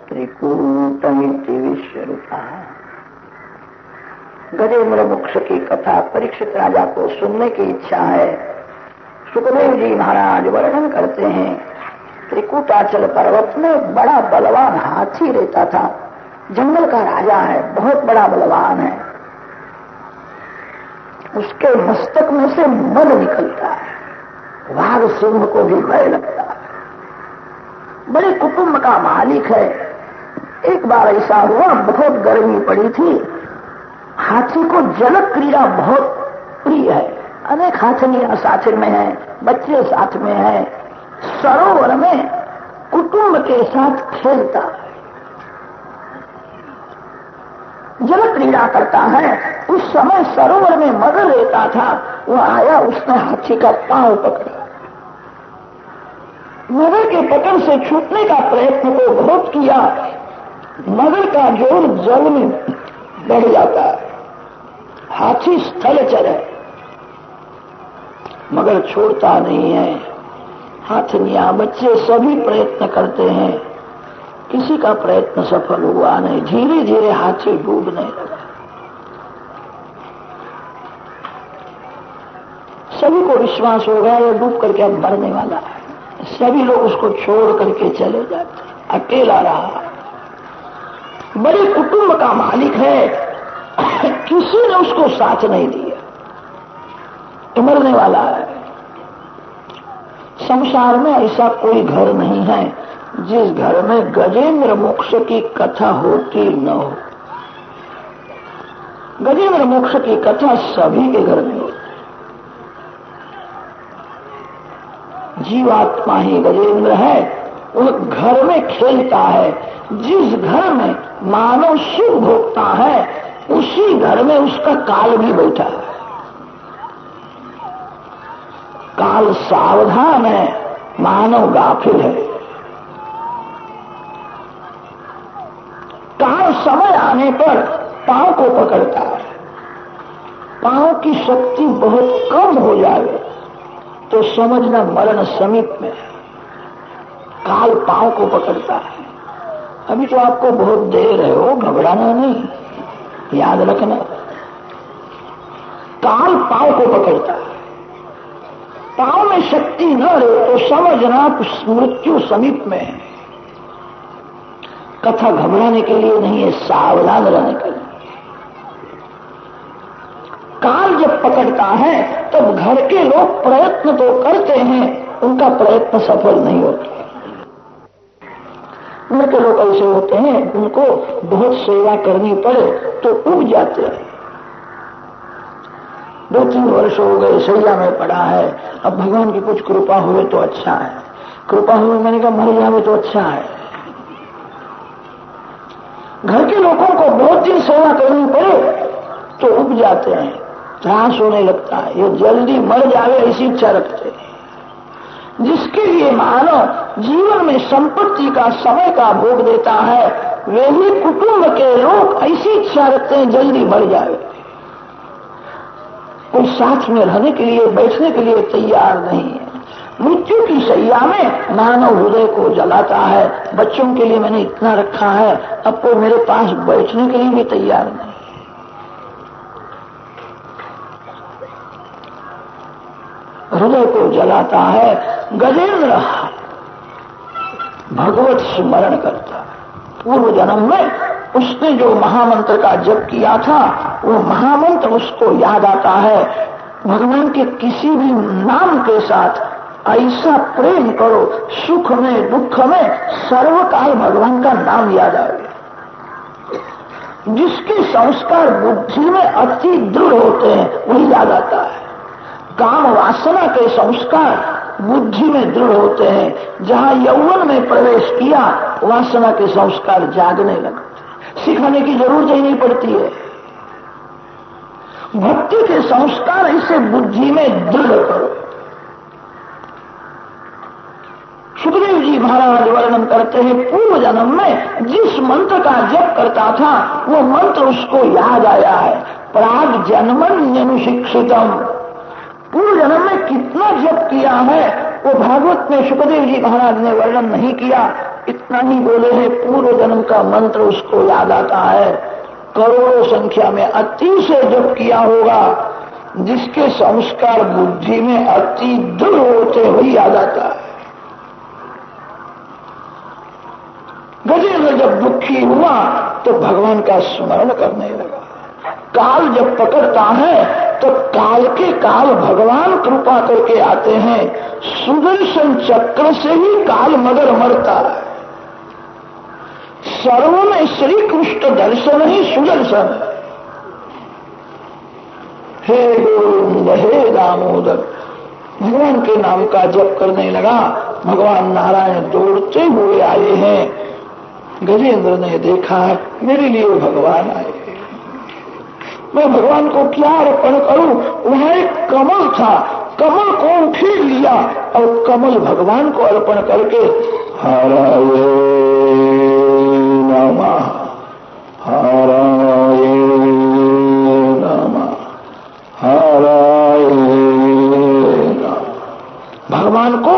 त्रिकूटमिति विश्वरूपः। गजेंद्र मोक्ष की कथा परीक्षित राजा को सुनने की इच्छा है। सुखदेव जी महाराज वर्णन करते हैं, त्रिकूटाचल पर्वत में बड़ा बलवान हाथी रहता था। जंगल का राजा है, बहुत बड़ा बलवान है। उसके मस्तक में से मद निकलता है, वाघ सिंह को भी भय लगता है। बड़े कुटुंब का मालिक है। एक बार ऐसा हुआ, बहुत गर्मी पड़ी थी। हाथी को जल क्रीड़ा बहुत प्रिय है। अनेक हाथियां साथ में हैं, बच्चे साथ में हैं। सरोवर में कुटुंब के साथ खेलता है, जल क्रीड़ा करता है। उस समय सरोवर में मगर रहता था, वो आया, उसने हाथी का पांव पकड़ा। मगर के पकड़ से छूटने का प्रयत्न को बहुत किया। मगर का जोर जल में बढ़ जाता है, हाथी स्थलचर है, मगर छोड़ता नहीं है। हाथियां, बच्चे सभी प्रयत्न करते हैं, किसी का प्रयत्न सफल हुआ नहीं। धीरे धीरे हाथी डूबने लगा। सभी को विश्वास हो गया ये डूब करके अब मरने वाला है। सभी लोग उसको छोड़ करके चले जाते, अकेला रहा। बड़े कुटुंब का मालिक है, किसी ने उसको साथ नहीं दिया, तो मरने वाला है। संसार में ऐसा कोई घर नहीं है जिस घर में गजेंद्र मोक्ष की कथा होती न हो। गजेंद्र मोक्ष की कथा सभी के घर में होती। जीवात्मा ही गजेंद्र है, वह घर में खेलता है। जिस घर में मानव सुख भोगता है, उसी घर में उसका काल भी बैठा है। काल सावधान है, मानव गाफिल है। काल समय आने पर पांव को पकड़ता है। पांव की शक्ति बहुत कम हो जाए तो समझना मरण समीप में है। काल पांव को पकड़ता है। अभी तो आपको बहुत देर है, वो घबराना नहीं, याद रखना। काल पांव को पकड़ता है। पांव में शक्ति न रहे तो समझना मृत्यु समीप में है। कथा घबराने के लिए नहीं है, सावधान रहने के लिए। काल जब पकड़ता है तब घर के लोग प्रयत्न तो करते हैं, उनका प्रयत्न सफल नहीं होता। घर के लोग ऐसे होते हैं, उनको बहुत सेवा करनी पड़े तो उब जाते हैं। 2-3 वर्ष हो गए, सैया में पड़ा है, अब भगवान की कुछ कृपा हुए तो अच्छा है। कृपा हुए मैंने कहा मर जावे तो अच्छा है। घर के लोगों को बहुत दिन सेवा करनी पड़े तो उब जाते हैं, त्रास होने लगता है, ये जल्दी मर जावे ऐसी इच्छा रखते हैं। जिसके लिए मानव जीवन में संपत्ति का, समय का भोग देता है, वे ही कुटुंब के लोग ऐसी इच्छा रखते हैं जल्दी मर जावे। कोई साथ में रहने के लिए, बैठने के लिए तैयार नहीं है। मृत्यु की शैया में मानव हृदय को जलाता है। बच्चों के लिए मैंने इतना रखा है, अब कोई मेरे पास बैठने के लिए भी तैयार नहीं। हृदय को जलाता है। गजेंद्र भगवत स्मरण करता है। पूर्व जन्म में उसने जो महामंत्र का जप किया था, वो महामंत्र उसको याद आता है। भगवान के किसी भी नाम के साथ ऐसा प्रेम करो, सुख में दुख में सर्वकाल भगवान का नाम याद आए। जिसके संस्कार बुद्धि में अति दृढ़ होते हैं वही याद आता है। काम वासना के संस्कार बुद्धि में दृढ़ होते हैं। जहां यौवन में प्रवेश किया, वासना के संस्कार जागने लगते। सिखाने की जरूरत ही नहीं पड़ती है। भक्ति के संस्कार इसे बुद्धि में दृढ़ करो। सुखदेव जी महाराज वर्णन करते हैं, पूर्व जन्म में जिस मंत्र का जप करता था वो मंत्र उसको याद आया है। प्राग जन्मन अनुशिक्षितम। पूर्व जन्म में कितना जप किया है वो भागवत अंत में सुखदेव जी महाराज ने वर्णन नहीं किया, इतना ही बोले हैं पूर्व जन्म का मंत्र उसको याद आता है। करोड़ों संख्या में अति से जप किया होगा, जिसके संस्कार बुद्धि में अति दृढ़ होते हुए याद आता है। गजेंद्र जब दुखी हुआ तो भगवान का स्मरण करने लगा। काल जब पकड़ता है तो काल के काल भगवान कृपा करके आते हैं। सुदर्शन चक्र से ही काल मगर मरता है। सर्व में श्री कृष्ण दर्शन ही सुदर्शन है। हे गोविंद हे दामोदर, भगवान के नाम का जप करने लगा। भगवान नारायण दौड़ते हुए आए हैं। गजेंद्र ने देखा मेरे लिए भगवान आए, मैं भगवान को क्या अर्पण करूं। वहां एक कमल था, कमल को उठेल लिया और कमल भगवान को अर्पण करके हराये नमः हराये नमः हराये नमः। भगवान को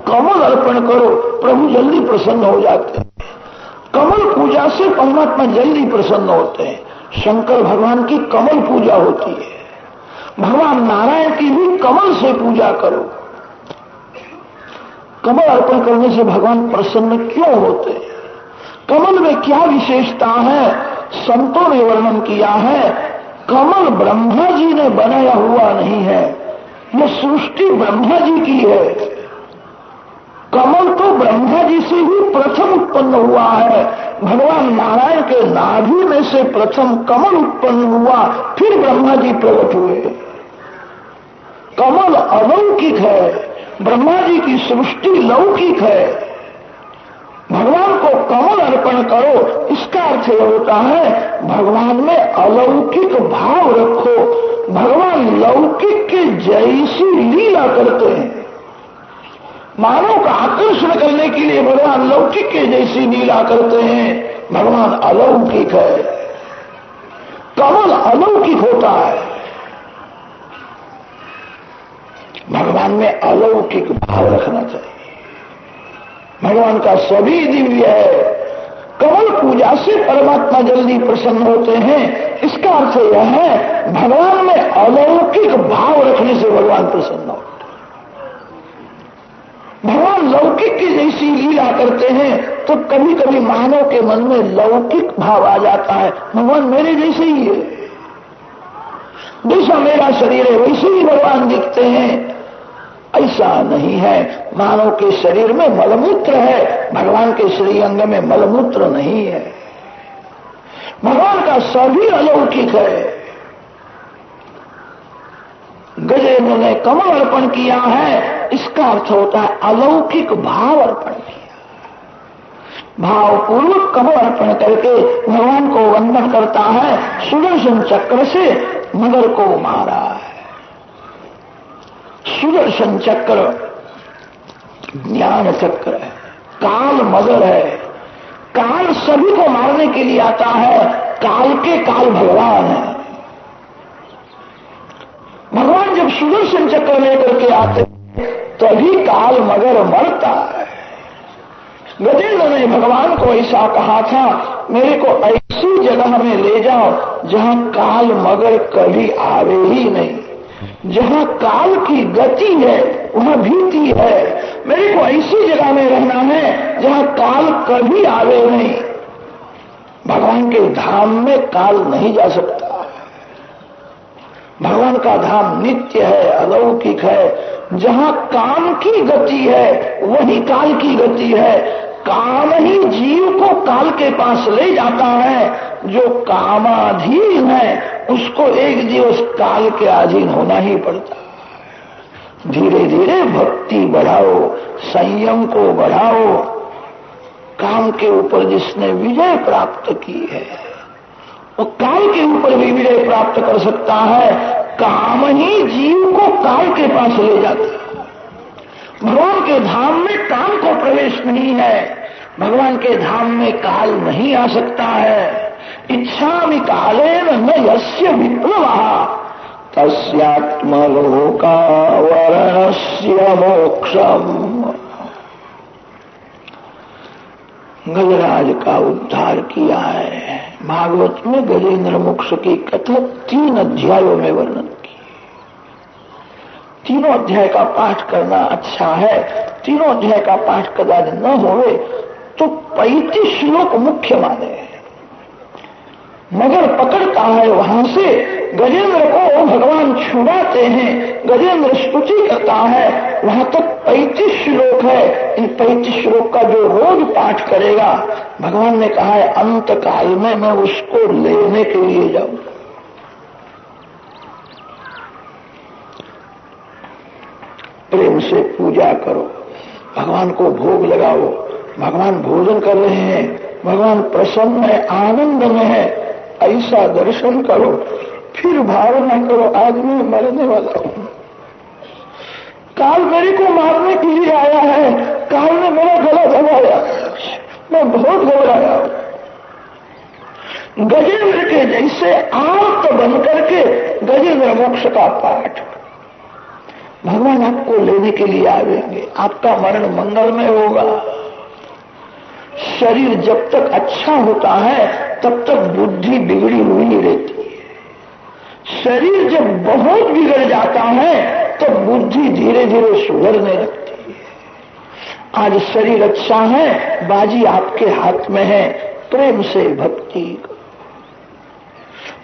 कमल अर्पण करो, प्रभु जल्दी प्रसन्न हो जाते हैं। कमल पूजा से परमात्मा जल्दी प्रसन्न होते हैं। शंकर भगवान की कमल पूजा होती है। भगवान नारायण की भी कमल से पूजा करो। कमल अर्पण करने से भगवान प्रसन्न क्यों होते हैं? कमल में क्या विशेषता है? संतों ने वर्णन किया है। कमल ब्रह्मा जी ने बनाया हुआ नहीं है, यह सृष्टि ब्रह्मा जी की है। कमल तो ब्रह्मा जी से ही प्रथम उत्पन्न हुआ है। भगवान नारायण के नाभि में से प्रथम कमल उत्पन्न हुआ, फिर ब्रह्मा जी प्रकट हुए। कमल अलौकिक है, ब्रह्मा जी की सृष्टि लौकिक है। भगवान को कमल अर्पण करो, इसका अर्थ यह होता है भगवान में अलौकिक भाव रखो। भगवान लौकिक के जैसी लीला करते हैं। मानव का आकर्षण करने के लिए भगवान लौकिक के जैसी लीला करते हैं। भगवान अलौकिक है, कमल अलौकिक होता है। भगवान में अलौकिक भाव रखना चाहिए। भगवान का सभी दिव्य है। कमल पूजा से परमात्मा जल्दी प्रसन्न होते हैं। इसका अर्थ यह है भगवान में अलौकिक भाव रखने से भगवान प्रसन्न होते हैं। भगवान लौकिक की जैसी लीला करते हैं तो कभी कभी मानव के मन में लौकिक भाव आ जाता है। भगवान मेरे जैसे ही है, जैसा मेरा शरीर है वैसे ही भगवान दिखते हैं। ऐसा नहीं है। मानव के शरीर में मलमूत्र है, भगवान के श्रीअंग में मलमूत्र नहीं है। भगवान का सभी अलौकिक है। गजेंद्र ने कमल अर्पण किया है, इसका अर्थ होता है अलौकिक भाव अर्पण किया। भावपूर्वक कमल अर्पण करके भगवान को वंदन करता है। सुदर्शन चक्र से मगर को मारा है। सुदर्शन चक्र ज्ञान चक्र है, काल मगर है। काल सभी को मारने के लिए आता है। काल के काल भगवान है। भगवान जब सुदर्शन चक्र लेकर के आते तभी काल मगर मरता है। गजेंद्र ने भगवान को ऐसा कहा था, मेरे को ऐसी जगह में ले जाओ जहां काल मगर कभी आवे ही नहीं। जहां काल की गति है वहां भीति है। मेरे को ऐसी जगह में रहना है जहां काल कभी आवे नहीं। भगवान के धाम में काल नहीं जा सकता। भगवान का धाम नित्य है, अलौकिक है। जहां काम की गति है वही काल की गति है। काम ही जीव को काल के पास ले जाता है। जो कामाधीन है उसको एक दिवस काल के अधीन होना ही पड़ता है। धीरे धीरे भक्ति बढ़ाओ, संयम को बढ़ाओ। काम के ऊपर जिसने विजय प्राप्त की है वो काल के ऊपर भी विजय प्राप्त कर सकता है। काम ही जीव को काल के पास ले जाता है। भगवान के धाम में काम को प्रवेश नहीं है। भगवान के धाम में काल नहीं आ सकता है। इच्छामि कालेन न यस्य विप्लवः तस्यात्मलोका वर्णस्य मोक्षम। गजराज का उद्धार किया है। भागवत में गजेंद्र मोक्ष की कथा 3 अध्यायों में वर्णन की। तीनों अध्याय का पाठ करना अच्छा है। तीनों अध्याय का पाठ कदाच न होवे तो 35 श्लोक मुख्य माने, मगर पकड़ता है वहां से गजेंद्र को भगवान छुड़ाते हैं। गजेंद्र स्तुति करता है, वहां तक 35 श्लोक है। इन 35 श्लोक का जो रोज पाठ करेगा, भगवान ने कहा है अंत काल में मैं उसको लेने के लिए जाऊं। प्रेम से पूजा करो, भगवान को भोग लगाओ। भगवान भोजन कर रहे हैं, भगवान प्रसन्न है, आनंद में है, ऐसा दर्शन करो। फिर भावना करो आज मैं मरने वाला हूं, काल मेरे को मारने के लिए आया है, काल ने मेरा गला दबाया, मैं बहुत घबराया हूं। गजेंद्र के जैसे आर्त बन करके गजेंद्र मोक्ष का पाठ, भगवान आपको लेने के लिए आवेंगे। आपका मरण मंगलमय होगा। शरीर जब तक अच्छा होता है तब तक बुद्धि बिगड़ी हुई रहती है। शरीर जब बहुत बिगड़ जाता है तो बुद्धि धीरे धीरे सुधरने लगती है। आज शरीर अच्छा है, बाजी आपके हाथ में है। प्रेम से भक्ति करो,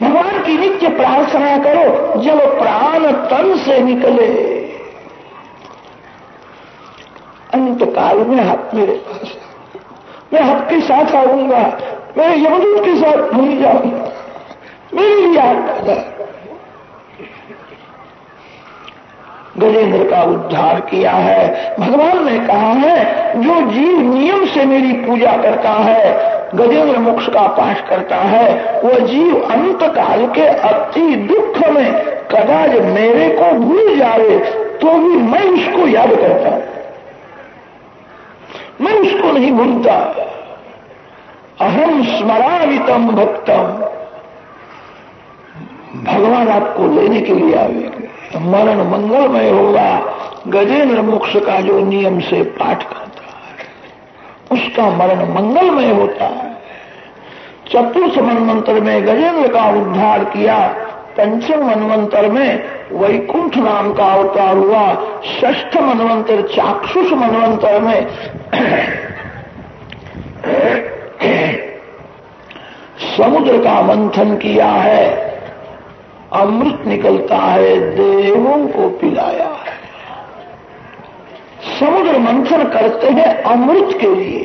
भगवान की नित्य प्रार्थना करो। जब प्राण तन से निकले, अंत काल में आप मेरे पास, मैं आपके साथ आऊंगा, मैं यमदूत के साथ भूल जाऊंगा, मेरे लिए आता। गजेंद्र का उद्धार किया है। भगवान ने कहा है जो जीव नियम से मेरी पूजा करता है, गजेंद्र मोक्ष का पाठ करता है, वह जीव अंत काल के अति दुख में कदाच मेरे को भूल जाए तो भी मैं उसको याद करता हूं, मैं उसको नहीं भूलता। अहम स्मरामि तम भक्तम। भगवान आपको लेने के लिए आवेंगे, मरण मंगलमय होगा। गजेंद्र मोक्ष का जो नियम से पाठ करता है उसका मरण मंगलमय होता है। चतुर्थ मनवंतर में गजेंद्र का उद्धार किया, पंचम मनवंतर में वैकुंठ नाम का अवतार हुआ, षष्ठ मनवंतर चाक्षुष मनवंतर में समुद्र का मंथन किया है, अमृत निकलता है, देवों को पिलाया है। समुद्र मंथन करते हैं अमृत के लिए,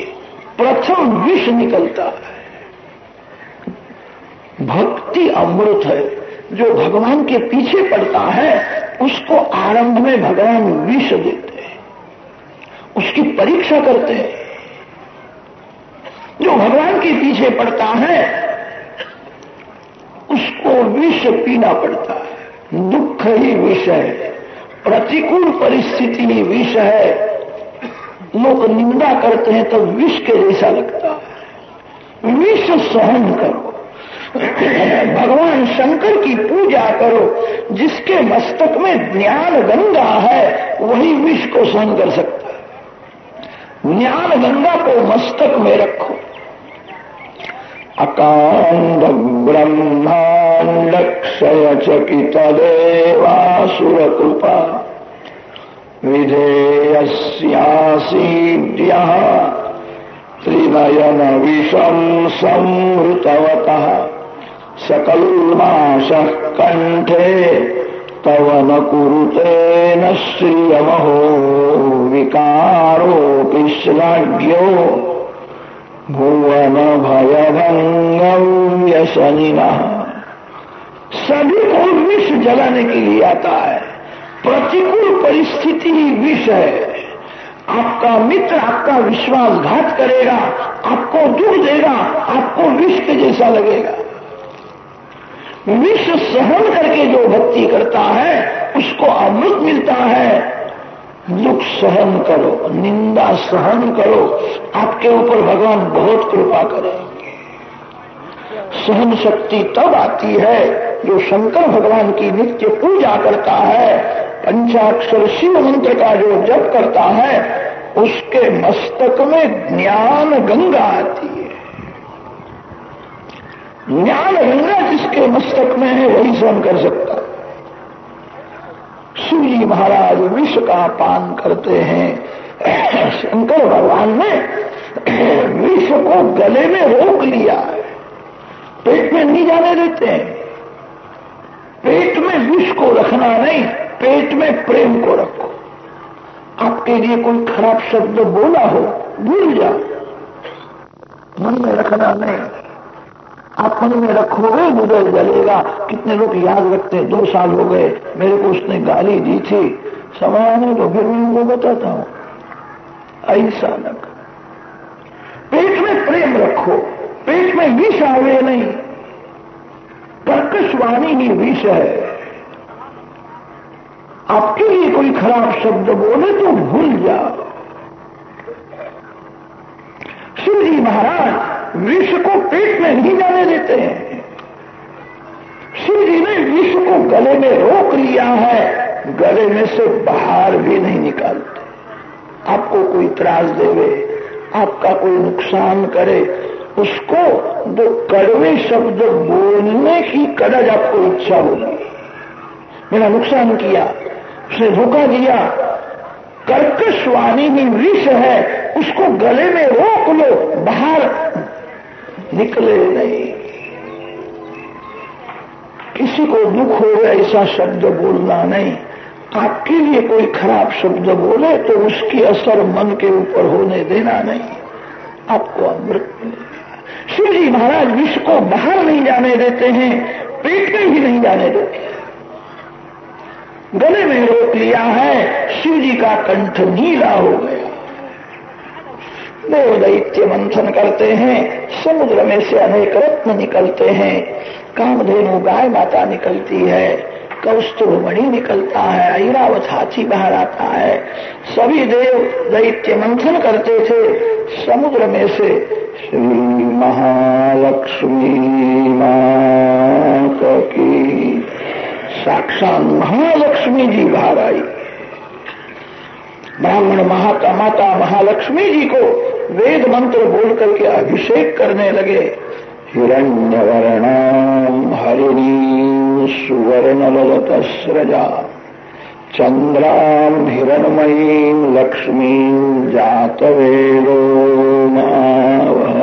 प्रथम विष निकलता है। भक्ति अमृत है। जो भगवान के पीछे पड़ता है उसको आरंभ में भगवान विष देते हैं, उसकी परीक्षा करते हैं। जो भगवान के पीछे पड़ता है उसको विष पीना पड़ता है। दुख ही विष है, प्रतिकूल परिस्थिति ही विष है। लोग निंदा करते हैं तो विष के जैसा लगता है। विष सहन करो, भगवान शंकर की पूजा करो। जिसके मस्तक में ज्ञान गंगा है वही विष को सहन कर सकता है। ज्ञान गंगा को मस्तक में रखो। अकांड ब्रह्मांड क्षय चकित देवासुर कृपा विधेयस्यासीद्यः त्रिनयन विषम संहृतवतः सकलमाशः कंठे तव न कुरुते न श्रियमहो विकारोऽपि श्लाघ्यो भुवन भयभंगं व्यसनिनः। सभी को विष जलाने के लिए आता है। प्रतिकूल परिस्थिति ही विष है। आपका मित्र आपका विश्वासघात करेगा, आपको दुख देगा, आपको विष के जैसा लगेगा। विष सहन करके जो भक्ति करता है उसको अमृत मिलता है। दुख सहन करो, निंदा सहन करो, आपके ऊपर भगवान बहुत कृपा करेंगे। सहन शक्ति तब आती है जो शंकर भगवान की नित्य पूजा करता है, पंचाक्षर शिव मंत्र का जो जप करता है, उसके मस्तक में ज्ञान गंगा आती है। ज्ञान गंगा जिसके मस्तक में है वही सहन कर सकता है। शिव जी महाराज विष का पान करते हैं। शंकर भगवान ने विष को गले में रोक लिया है, पेट में नहीं जाने देते हैं। पेट में विष को रखना नहीं, पेट में प्रेम को रखो। आपके लिए कोई खराब शब्द बोला हो, भूल जाओ, मन में रखना नहीं। आप मन में रखोगे मुझे जलेगा। कितने लोग याद रखते हैं, 2 साल हो गए मेरे को उसने गाली दी थी, समय आने तो फिर मैं उनको बताता हूं। ऐसा न कर। पेट में प्रेम रखो, पेट में विष आवे नहीं। कर्कशवाणी ही विष है। आपके लिए कोई खराब शब्द बोले तो भूल जाओ। शिव जी महाराज विष को पेट में नहीं जाने देते हैं। शिव जी ने विष को गले में रोक लिया है, गले में से बाहर भी नहीं निकालते। आपको कोई त्रास देवे, आपका कोई नुकसान करे, उसको 2 कड़वे शब्द बोलने की कदर आपको इच्छा होगी। मेरा नुकसान किया, उसने धोखा दिया, कर्कशवाणी में विष है, उसको गले में रोक लो, बाहर निकले नहीं। किसी को दुख हो ऐसा शब्द बोलना नहीं। आपके लिए कोई खराब शब्द बोले तो उसकी असर मन के ऊपर होने देना नहीं, आपको अमृत मिलेगा। शिव जी महाराज विष को बाहर नहीं जाने देते हैं, पेट में भी नहीं जाने देते, गले में रोक लिया है। शिव जी का कंठ नीला हो गया। देव दैत्य मंथन करते हैं, समुद्र में से अनेक रत्न निकलते हैं। कामधेनु गाय माता निकलती है, कौस्तुभमणि निकलता है, ऐरावत हाथी बाहर आता है। सभी देव दैत्य मंथन करते थे। समुद्र में से श्री महालक्ष्मी माता की साक्षात महालक्ष्मी जी बाहर आई। ब्राह्मण माता महालक्ष्मी जी को वेद मंत्र बोल करके अभिषेक करने लगे। हिरण्यवर्णां हरिणीं सुवर्णललतस्रजा चंद्रां हिरणमयीं लक्ष्मीं जातवेदो मावः।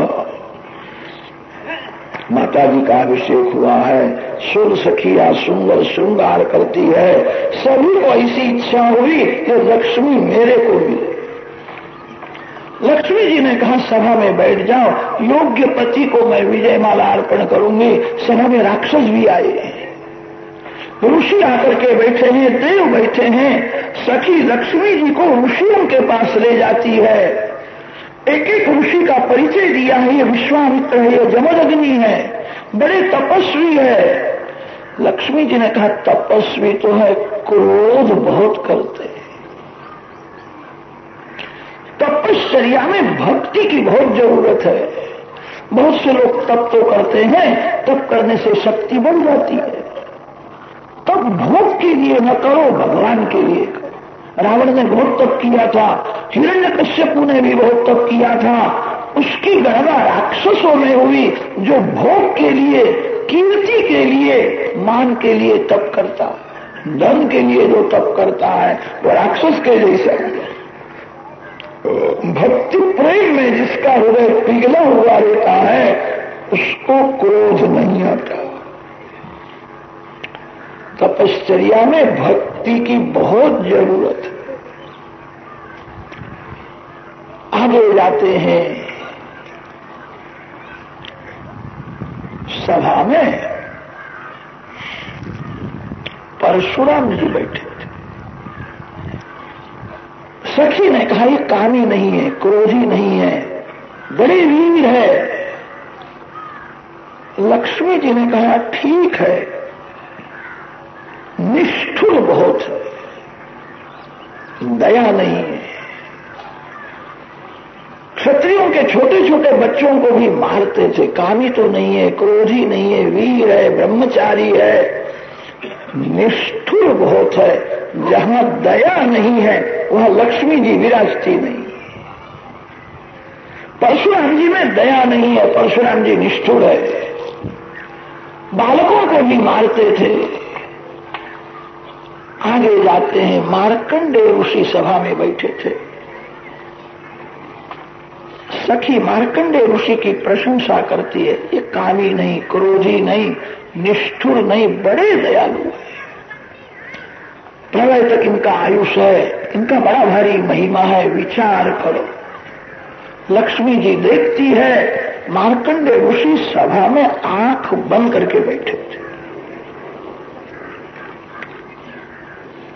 माता जी का अभिषेक हुआ है। सुर सखिया सुंदर श्रृंगार करती है। सभी को ऐसी इच्छा हुई कि लक्ष्मी मेरे को मिले। लक्ष्मी जी ने कहा सभा में बैठ जाओ, योग्य पति को मैं विजय माला अर्पण करूंगी। सभा में राक्षस भी आए हैं, ऋषि आकर के बैठे हैं, देव बैठे हैं। सखी लक्ष्मी जी को ऋषियों के पास ले जाती है। एक एक ऋषि का परिचय दिया है। ये विश्वामित्र है, ये जमदग्नि है, बड़े तपस्वी है। लक्ष्मी जी ने कहा तपस्वी तो है, क्रोध बहुत करते हैं। तपश्चर्या में भक्ति की बहुत जरूरत है। बहुत से लोग तप तो करते हैं, तप करने से शक्ति बढ़ जाती है। तप भोग के लिए न करो, भगवान के लिए करो। रावण ने बहुत तप किया था, हिरण्यकश्यपु ने भी बहुत तप किया था। उसकी गणना राक्षसों में हुई जो भोग के लिए, कीर्ति के लिए, मान के लिए तप करता है। धन के लिए जो तप करता है वो राक्षस के जैसा है। भक्ति प्रेम में जिसका हृदय पिघला हुआ रहता है उसको क्रोध नहीं आता। तपश्चर्या में भक्ति की बहुत जरूरत है। आगे जाते हैं। सभा में परशुराम जी बैठे थे। सखी ने कहा ये कामी नहीं है, क्रोधी नहीं है, बड़े वीर है। लक्ष्मी जी ने कहा ठीक है, निष्ठुर बहुत है, दया नहीं है। क्षत्रियों के छोटे छोटे बच्चों को भी मारते थे। कामी तो नहीं है, क्रोधी नहीं है, वीर है, ब्रह्मचारी है, निष्ठुर बहुत है। जहां दया नहीं है वहां लक्ष्मी जी विराजती नहीं। परशुराम जी में दया नहीं है, परशुराम जी निष्ठुर है, बालकों को भी मारते थे। आगे जाते हैं, मार्कंडेय ऋषि सभा में बैठे थे। सखी मार्कंडेय ऋषि की प्रशंसा करती है, ये कामी नहीं, क्रोधी नहीं, निष्ठुर नहीं, बड़े दयालु है, प्रलय तक इनका आयुष है, इनका बड़ा भारी महिमा है, विचार करो। लक्ष्मी जी देखती है, मार्कंडेय ऋषि सभा में आंख बंद करके बैठे थे।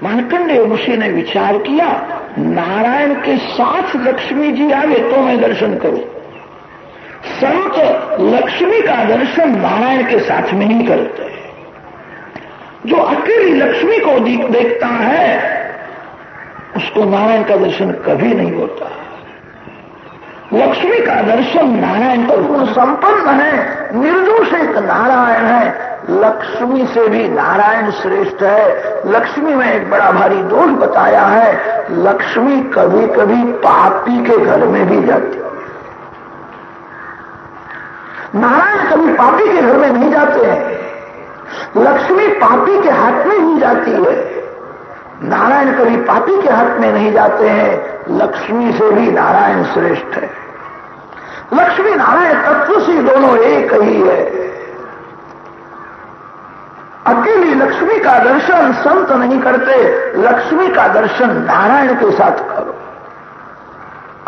मार्कंडेय ऋषि ने विचार किया, नारायण के साथ लक्ष्मी जी आवे तो मैं दर्शन करूं। संत लक्ष्मी का दर्शन नारायण के साथ में ही करते हैं। जो अकेली लक्ष्मी को देखता है उसको नारायण का दर्शन कभी नहीं होता। लक्ष्मी का दर्शन नारायण का गुण संपन्न है, निर्दोष एक नारायण है। लक्ष्मी से भी नारायण श्रेष्ठ है। लक्ष्मी में एक बड़ा भारी दोष बताया है, लक्ष्मी कभी कभी पापी के घर में भी जाती है। नारायण कभी पापी के घर में नहीं जाते हैं, लक्ष्मी पापी के हाथ में ही जाती है। नारायण कभी पापी के हाथ में नहीं जाते हैं। लक्ष्मी से भी नारायण श्रेष्ठ है। लक्ष्मी नारायण तत्व से दोनों एक ही है। अकेली लक्ष्मी का दर्शन संत नहीं करते, लक्ष्मी का दर्शन नारायण के साथ करो।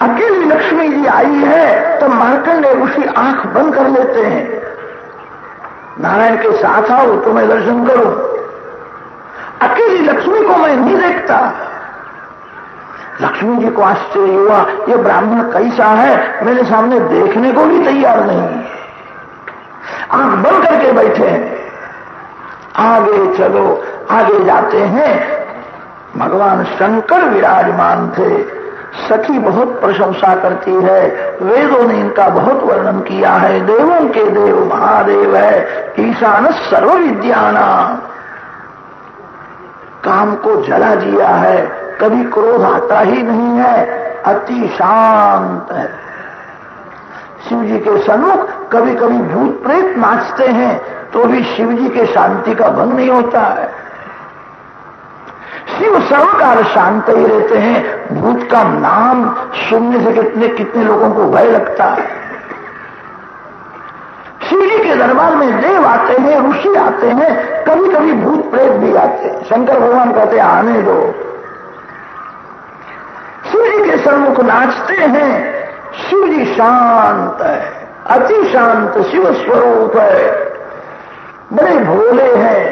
अकेली लक्ष्मी जी आई है तो मार्कंडेय ऋषि आंख बंद कर लेते हैं, नारायण के साथ आओ तो मैं दर्शन करूं। अकेली लक्ष्मी को मैं नहीं देखता। लक्ष्मी जी को आश्चर्य हुआ, ये ब्राह्मण कैसा है, मेरे सामने देखने को भी तैयार नहीं है, आंख बंद करके बैठे हैं। आगे चलो, आगे जाते हैं, भगवान शंकर विराजमान थे। सखी बहुत प्रशंसा करती है, वेदों ने इनका बहुत वर्णन किया है। देवों के देव महादेव है, ईशान सर्व विद्यानां। काम को जला दिया है, कभी क्रोध आता ही नहीं है, अति शांत है। शिव जी के सन्मुख कभी कभी भूत प्रेत नाचते हैं तो भी शिव जी के शांति का भंग नहीं होता है। शिव सर्वकाल शांत ही रहते हैं। भूत का नाम सुनने से कितने कितने लोगों को भय लगता है। शिव जी के दरबार में देव आते हैं, ऋषि आते हैं, कभी कभी भूत प्रेत भी आते हैं। शंकर भगवान कहते हैं आने दो। शिव जी के सन्मुख नाचते हैं। शिव जी शांत है, अति शांत शिव स्वरूप है, बड़े भोले हैं।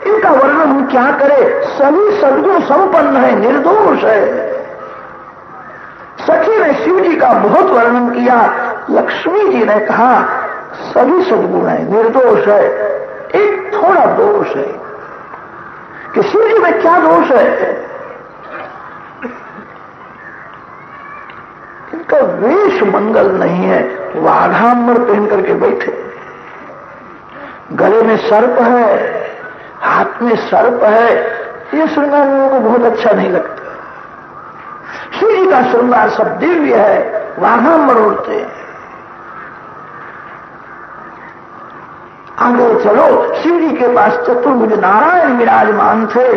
इनका वर्णन हम क्या करें, सभी सद्गुण संपन्न है, निर्दोष है। सखी ने शिव जी का बहुत वर्णन किया। लक्ष्मी जी ने कहा सभी सद्गुण है, निर्दोष है, एक थोड़ा दोष है। कि शिव जी में क्या दोष है? इनका वेश मंगल नहीं है, वाघांबर पहन करके बैठे, गले में सर्प है, हाथ में सर्प है। ये श्रृंगार लोगों को बहुत अच्छा नहीं लगता। शिव जी का श्रृंगार सब दिव्य है, वाघांबर उड़ते हैं। आगे चलो, शिव जी के पास चतुर्भुज नारायण विराजमान थे।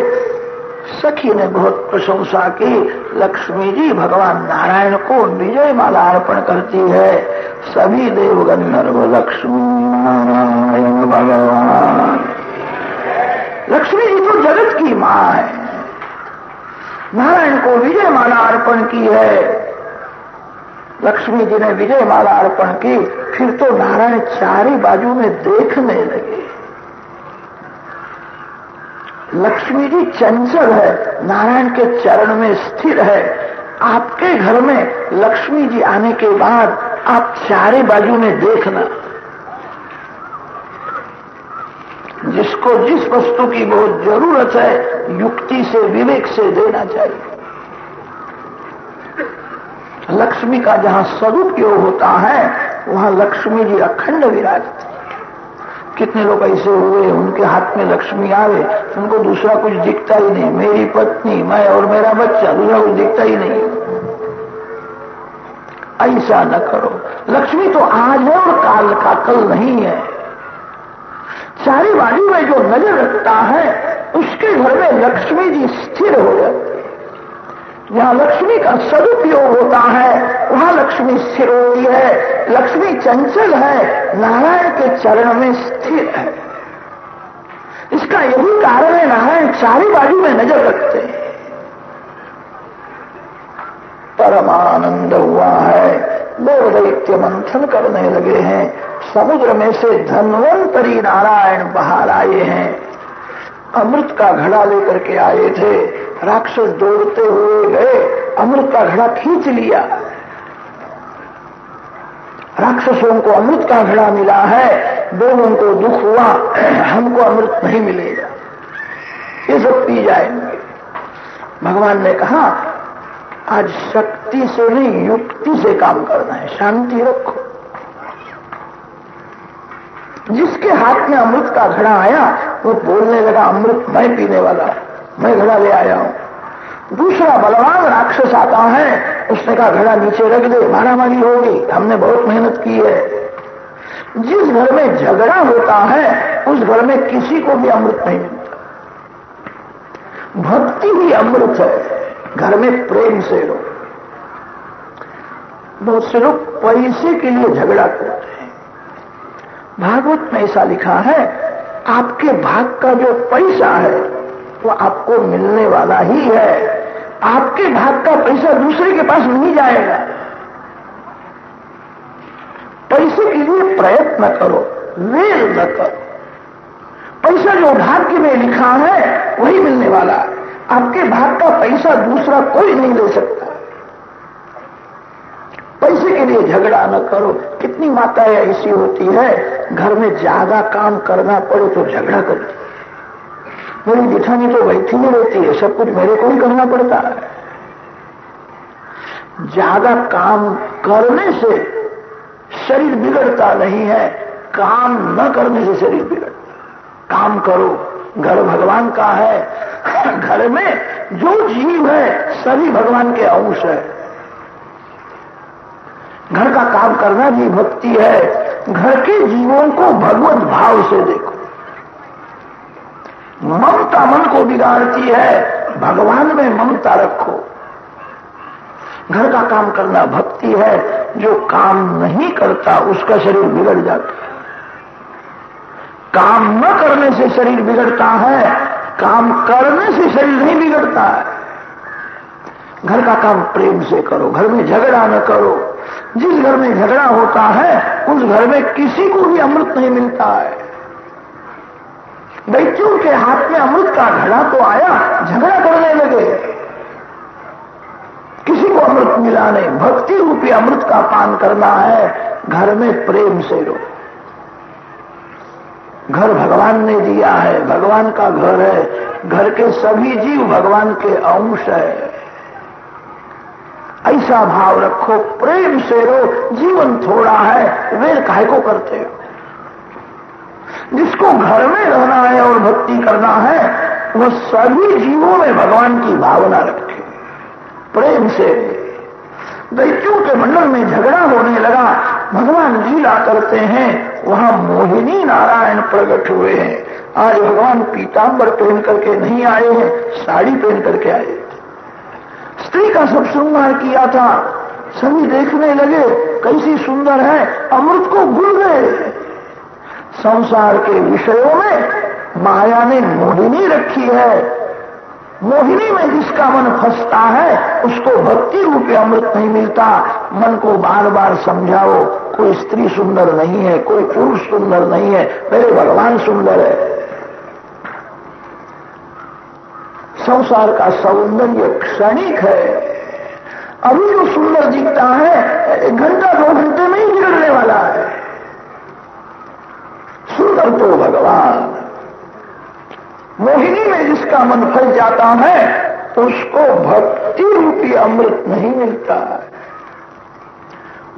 सखी ने बहुत प्रशंसा की। लक्ष्मी जी भगवान नारायण को विजय माला अर्पण करती है। सभी देव गंधर्व लक्ष्मी नारायण भगवान। लक्ष्मी जी तो जगत की मां है, नारायण को विजय माला अर्पण की है। लक्ष्मी जी ने विजय माला अर्पण की, फिर तो नारायण चारे बाजू में देखने लगे। लक्ष्मी जी चंचल है, नारायण के चरण में स्थिर है। आपके घर में लक्ष्मी जी आने के बाद आप चारे बाजू में देखना, जिसको जिस वस्तु की बहुत जरूरत है युक्ति से विवेक से देना चाहिए। लक्ष्मी का जहां सदुपयोग होता है वहां लक्ष्मी जी अखंड विराजती। कितने लोग ऐसे हुए उनके हाथ में लक्ष्मी आवे, उनको दूसरा कुछ दिखता ही नहीं, मेरी पत्नी, मैं और मेरा बच्चा, दूसरा कुछ दिखता ही नहीं। ऐसा न करो। लक्ष्मी तो आज है और काल का कल नहीं है। चारी बाजू में जो नजर रखता है उसके घर में लक्ष्मी जी स्थिर हो जाती है। जहां लक्ष्मी का सदुपयोग होता है वहां लक्ष्मी स्थिर होती है। लक्ष्मी चंचल है, नारायण के चरण में स्थिर है। इसका यही कारण है नारायण चारी बाजू में नजर रखते हैं। परमानंद हुआ है। लोग दैत्य मंथन करने लगे हैं। समुद्र में से धन्वंतरी नारायण बाहर आए हैं। अमृत का घड़ा लेकर के आए थे। राक्षस दौड़ते हुए गए, अमृत का घड़ा खींच लिया। राक्षसों को अमृत का घड़ा मिला है, दोनों को दुख हुआ, हमको अमृत नहीं मिलेगा, ये सब पी जाएंगे। भगवान ने कहा आज शक्ति से नहीं युक्ति से काम करना है, शांति रखो। जिसके हाथ में अमृत का घड़ा आया वो बोलने लगा अमृत मैं पीने वाला, मैं घड़ा ले आया हूं। दूसरा बलवान राक्षस आता है, उसने कहा घड़ा नीचे रख दे, मारामारी होगी, हमने बहुत मेहनत की है। जिस घर में झगड़ा होता है उस घर में किसी को भी अमृत नहीं मिलता। भक्ति ही अमृत है। घर में प्रेम से रहो। बहुत से लोग पैसे के लिए झगड़ा करते हैं। भागवत में ऐसा लिखा है आपके भाग का जो पैसा है वो आपको मिलने वाला ही है। आपके भाग का पैसा दूसरे के पास नहीं जाएगा। पैसे के लिए प्रयत्न करो, वेल न करो। पैसा जो भाग्य में लिखा है वही मिलने वाला है। आपके भाग का पैसा दूसरा कोई नहीं ले सकता। पैसे के लिए झगड़ा न करो। कितनी माताएं ऐसी होती है घर में ज्यादा काम करना पड़े तो झगड़ा करती है। मेरी जिठानी तो बैठी नहीं रहती है, सब कुछ मेरे को ही करना पड़ता है। ज्यादा काम करने से शरीर बिगड़ता नहीं है, काम न करने से शरीर बिगड़ता। काम करो। घर भगवान का है। घर में जो जीव है सभी भगवान के अंश है। घर का काम करना भी भक्ति है। घर के जीवों को भगवत भाव से देखो। ममता मन को बिगाड़ती है, भगवान में ममता रखो। घर का काम करना भक्ति है। जो काम नहीं करता उसका शरीर बिगड़ जाता है। काम न करने से शरीर बिगड़ता है, काम करने से शरीर नहीं बिगड़ता है। घर का काम प्रेम से करो। घर में झगड़ा न करो। जिस घर में झगड़ा होता है उस घर में किसी को भी अमृत नहीं मिलता है। दैत्यों के हाथ में अमृत का घड़ा तो आया, झगड़ा करने लगे, किसी को अमृत मिला नहीं। भक्ति रूपी अमृत का पान करना है। घर में प्रेम से रहो। घर भगवान ने दिया है, भगवान का घर है। घर के सभी जीव भगवान के अंश है। ऐसा भाव रखो, प्रेम से रहो। जीवन थोड़ा है, वेर काहे को करते हो। जिसको घर में रहना है और भक्ति करना है वह सभी जीवों में भगवान की भावना रखे, प्रेम से। दैत्यों के मंडल में झगड़ा होने लगा, भगवान लीला करते हैं। वहां मोहिनी नारायण प्रकट हुए हैं। आज भगवान पीतांबर पहन करके नहीं आए हैं, साड़ी पहन करके आए। स्त्री का सब श्रृंगार किया था। सभी देखने लगे कैसी सुंदर है, अमृत को भूल गए। संसार के विषयों में माया ने मोहिनी रखी है। मोहिनी में जिसका मन फंसता है उसको भक्ति रूपी अमृत नहीं मिलता। मन को बार बार समझाओ कोई स्त्री सुंदर नहीं है, कोई पुरुष सुंदर नहीं है, मेरे भगवान सुंदर है। संसार का सौंदर्य क्षणिक है। अभी जो सुंदर दिखता है 1 घंटा 2 घंटे में ही बिगड़ने वाला है। सुंदर तो भगवान। मोहिनी में जिसका मन फंस जाता है तो उसको भक्ति रूपी अमृत नहीं मिलता है।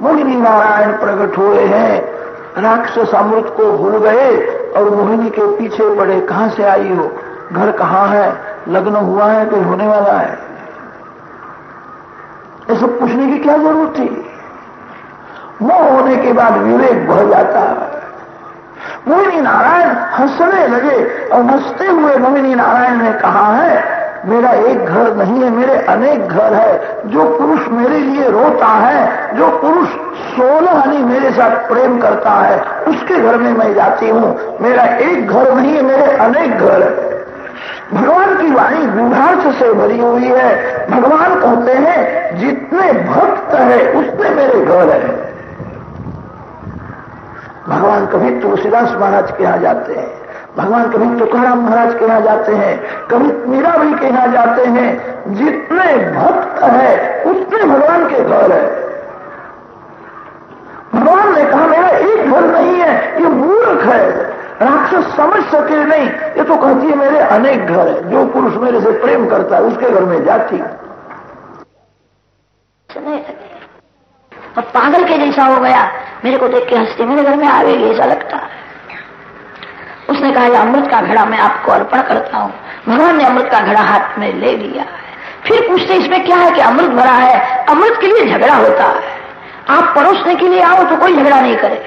मोहिनी नारायण प्रकट हुए हैं। राक्षस अमृत को भूल गए और मोहिनी के पीछे पड़े। कहां से आई हो, घर कहां है, लग्न हुआ है कि होने वाला है, ये सब पूछने की क्या जरूरत थी। मोह होने के बाद विवेक बढ़ जाता है। मोहिनी नारायण हंसने लगे और हंसते हुए मोहिनी नारायण ने कहा है, मेरा एक घर नहीं है, मेरे अनेक घर है। जो पुरुष मेरे लिए रोता है, जो पुरुष 16 आनी मेरे साथ प्रेम करता है, उसके घर में मैं जाती हूं। मेरा एक घर नहीं है, मेरे अनेक घर है। भगवान की वाणी गूढ़ार्थ से भरी हुई है। भगवान कहते हैं, जितने भक्त है उतने मेरे घर है। भगवान कभी तुलसीदास महाराज के यहाँ जाते हैं, भगवान कभी तुकाराम महाराज के यहाँ जाते हैं, कभी मीराबाई के यहाँ जाते हैं। जितने भक्त है उतने भगवान के घर है। भगवान ने कहा, मेरा एक घर नहीं है, ये मूर्ख है, राक्षस समझ सके नहीं। ये तो कहती है मेरे अनेक घर है। जो पुरुष मेरे से प्रेम करता है उसके घर में जाती। और पागल के जैसा हो गया, मेरे को देख के हंसती, मेरे घर में आ गई ऐसा लगता है। उसने कहा, यह अमृत का घड़ा मैं आपको अर्पण करता हूं। भगवान ने अमृत का घड़ा हाथ में ले लिया है। फिर पूछते, इसमें क्या है कि अमृत भरा है? अमृत के लिए झगड़ा होता है। आप परोसने के लिए आओ तो कोई झगड़ा नहीं करे।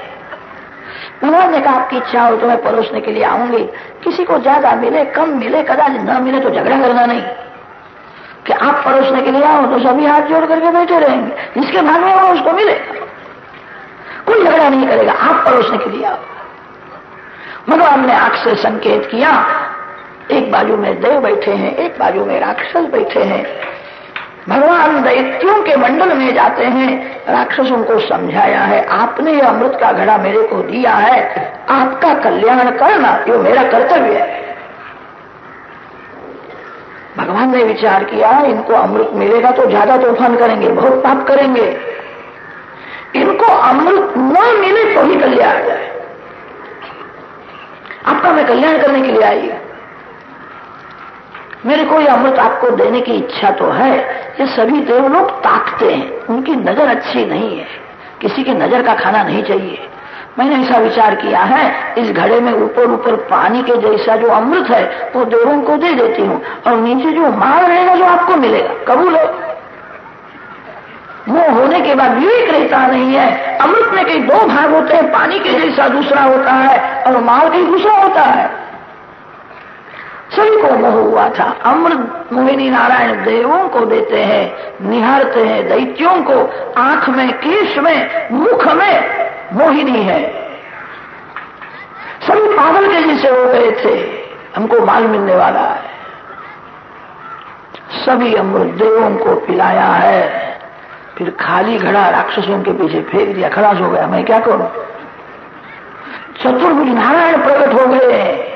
भगवान ने कहा, आपकी इच्छा हो तो मैं परोसने के लिए आऊंगी। किसी को ज्यादा मिले, कम मिले, कदाच न मिले तो झगड़ा करना नहीं कि आप परोसने के लिए आओ तो सभी हाथ जोड़ करके बैठे रहेंगे। जिसके भाग में हो उसको मिलेगा, कोई झगड़ा नहीं करेगा। आप परोसने के लिए आओ। भगवान ने आंख से संकेत किया, एक बाजू में देव बैठे हैं, एक बाजू में राक्षस बैठे हैं। भगवान दैत्यों के मंडल में जाते हैं, राक्षसों को समझाया है, आपने यह अमृत का घड़ा मेरे को दिया है, आपका कल्याण करना ये मेरा कर्तव्य है। भगवान ने विचार किया, इनको अमृत मिलेगा तो ज्यादा तूफान करेंगे, बहुत पाप करेंगे। इनको अमृत न मिले तो ही कल्याण आ जाए। आपका मैं कल्याण करने के लिए आई, मेरे को यह अमृत आपको देने की इच्छा तो है। ये सभी देव लोग ताकते हैं, उनकी नजर अच्छी नहीं है, किसी की नजर का खाना नहीं चाहिए। मैंने ऐसा विचार किया है, इस घड़े में ऊपर ऊपर पानी के जैसा जो अमृत है वो देवों को दे देती हूं, और नीचे जो माल रहेगा जो आपको मिलेगा। कबूल हो? वो होने के बाद विवेक रहता नहीं है। अमृत में कई दो भाग होते हैं, पानी के जैसा दूसरा होता है और माल कहीं दूसरा होता है। सभी को मोह हुआ था। अमृत मोहिनी नारायण देवों को देते हैं, निहारते हैं दैत्यों को। आंख में, केश में, मुख में मोहिनी है। सभी पागल के जैसे हो गए थे, हमको माल मिलने वाला है। सभी अमृत देवों को पिलाया है, फिर खाली घड़ा राक्षसों के पीछे फेंक दिया। खलास हो गया, मैं क्या करूं? चतुर्भुज नारायण प्रकट हो गए।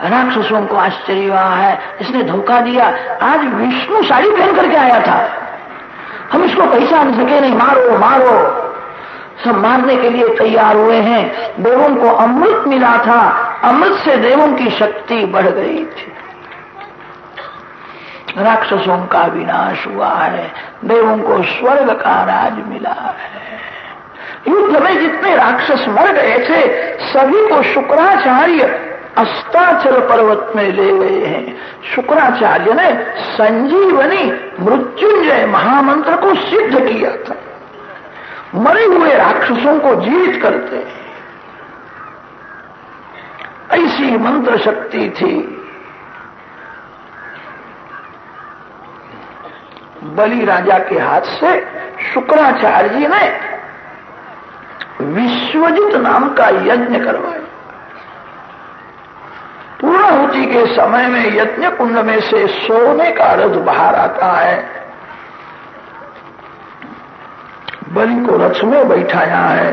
राक्षसों को आश्चर्य हुआ है, इसने धोखा दिया। आज विष्णु साड़ी पहन करके आया था, हम इसको पहचान सके नहीं। मारो मारो, सब मारने के लिए तैयार हुए हैं। देवों को अमृत मिला था, अमृत से देवों की शक्ति बढ़ गई थी। राक्षसों का विनाश हुआ है, देवों को स्वर्ग का राज मिला है। युद्ध में जितने राक्षस मर गए थे सभी को शुक्राचार्य अस्ताचल पर्वत में ले गए हैं। शुक्राचार्य ने संजीवनी मृत्युंजय महामंत्र को सिद्ध किया था। मरे हुए राक्षसों को जीवित करते, ऐसी मंत्र शक्ति थी। बलि राजा के हाथ से शुक्राचार्य जी ने विश्वजित नाम का यज्ञ करवाया। पूर्णाहुति के समय में यज्ञ कुंड में से सोने का रथ बाहर आता है। बलि को रथ में बैठाया है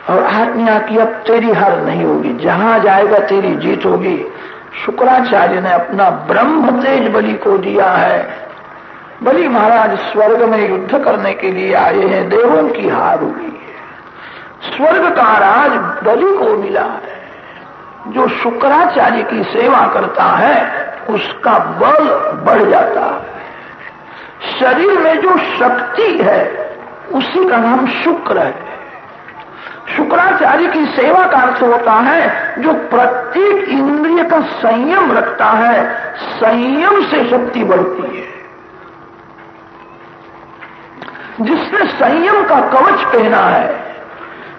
और आज्ञा की अब तेरी हार नहीं होगी, जहां जाएगा तेरी जीत होगी। शुक्राचार्य ने अपना ब्रह्म तेज बलि को दिया है। बलि महाराज स्वर्ग में युद्ध करने के लिए आए हैं, देवों की हार हुई है। स्वर्ग का राज बलि को मिला है। जो शुक्राचार्य की सेवा करता है उसका बल बढ़ जाता है। शरीर में जो शक्ति है उसी का नाम शुक्र है। शुक्राचार्य की सेवा का अर्थ होता है जो प्रत्येक इंद्रिय का संयम रखता है, संयम से शक्ति बढ़ती है। जिसने संयम का कवच पहना है,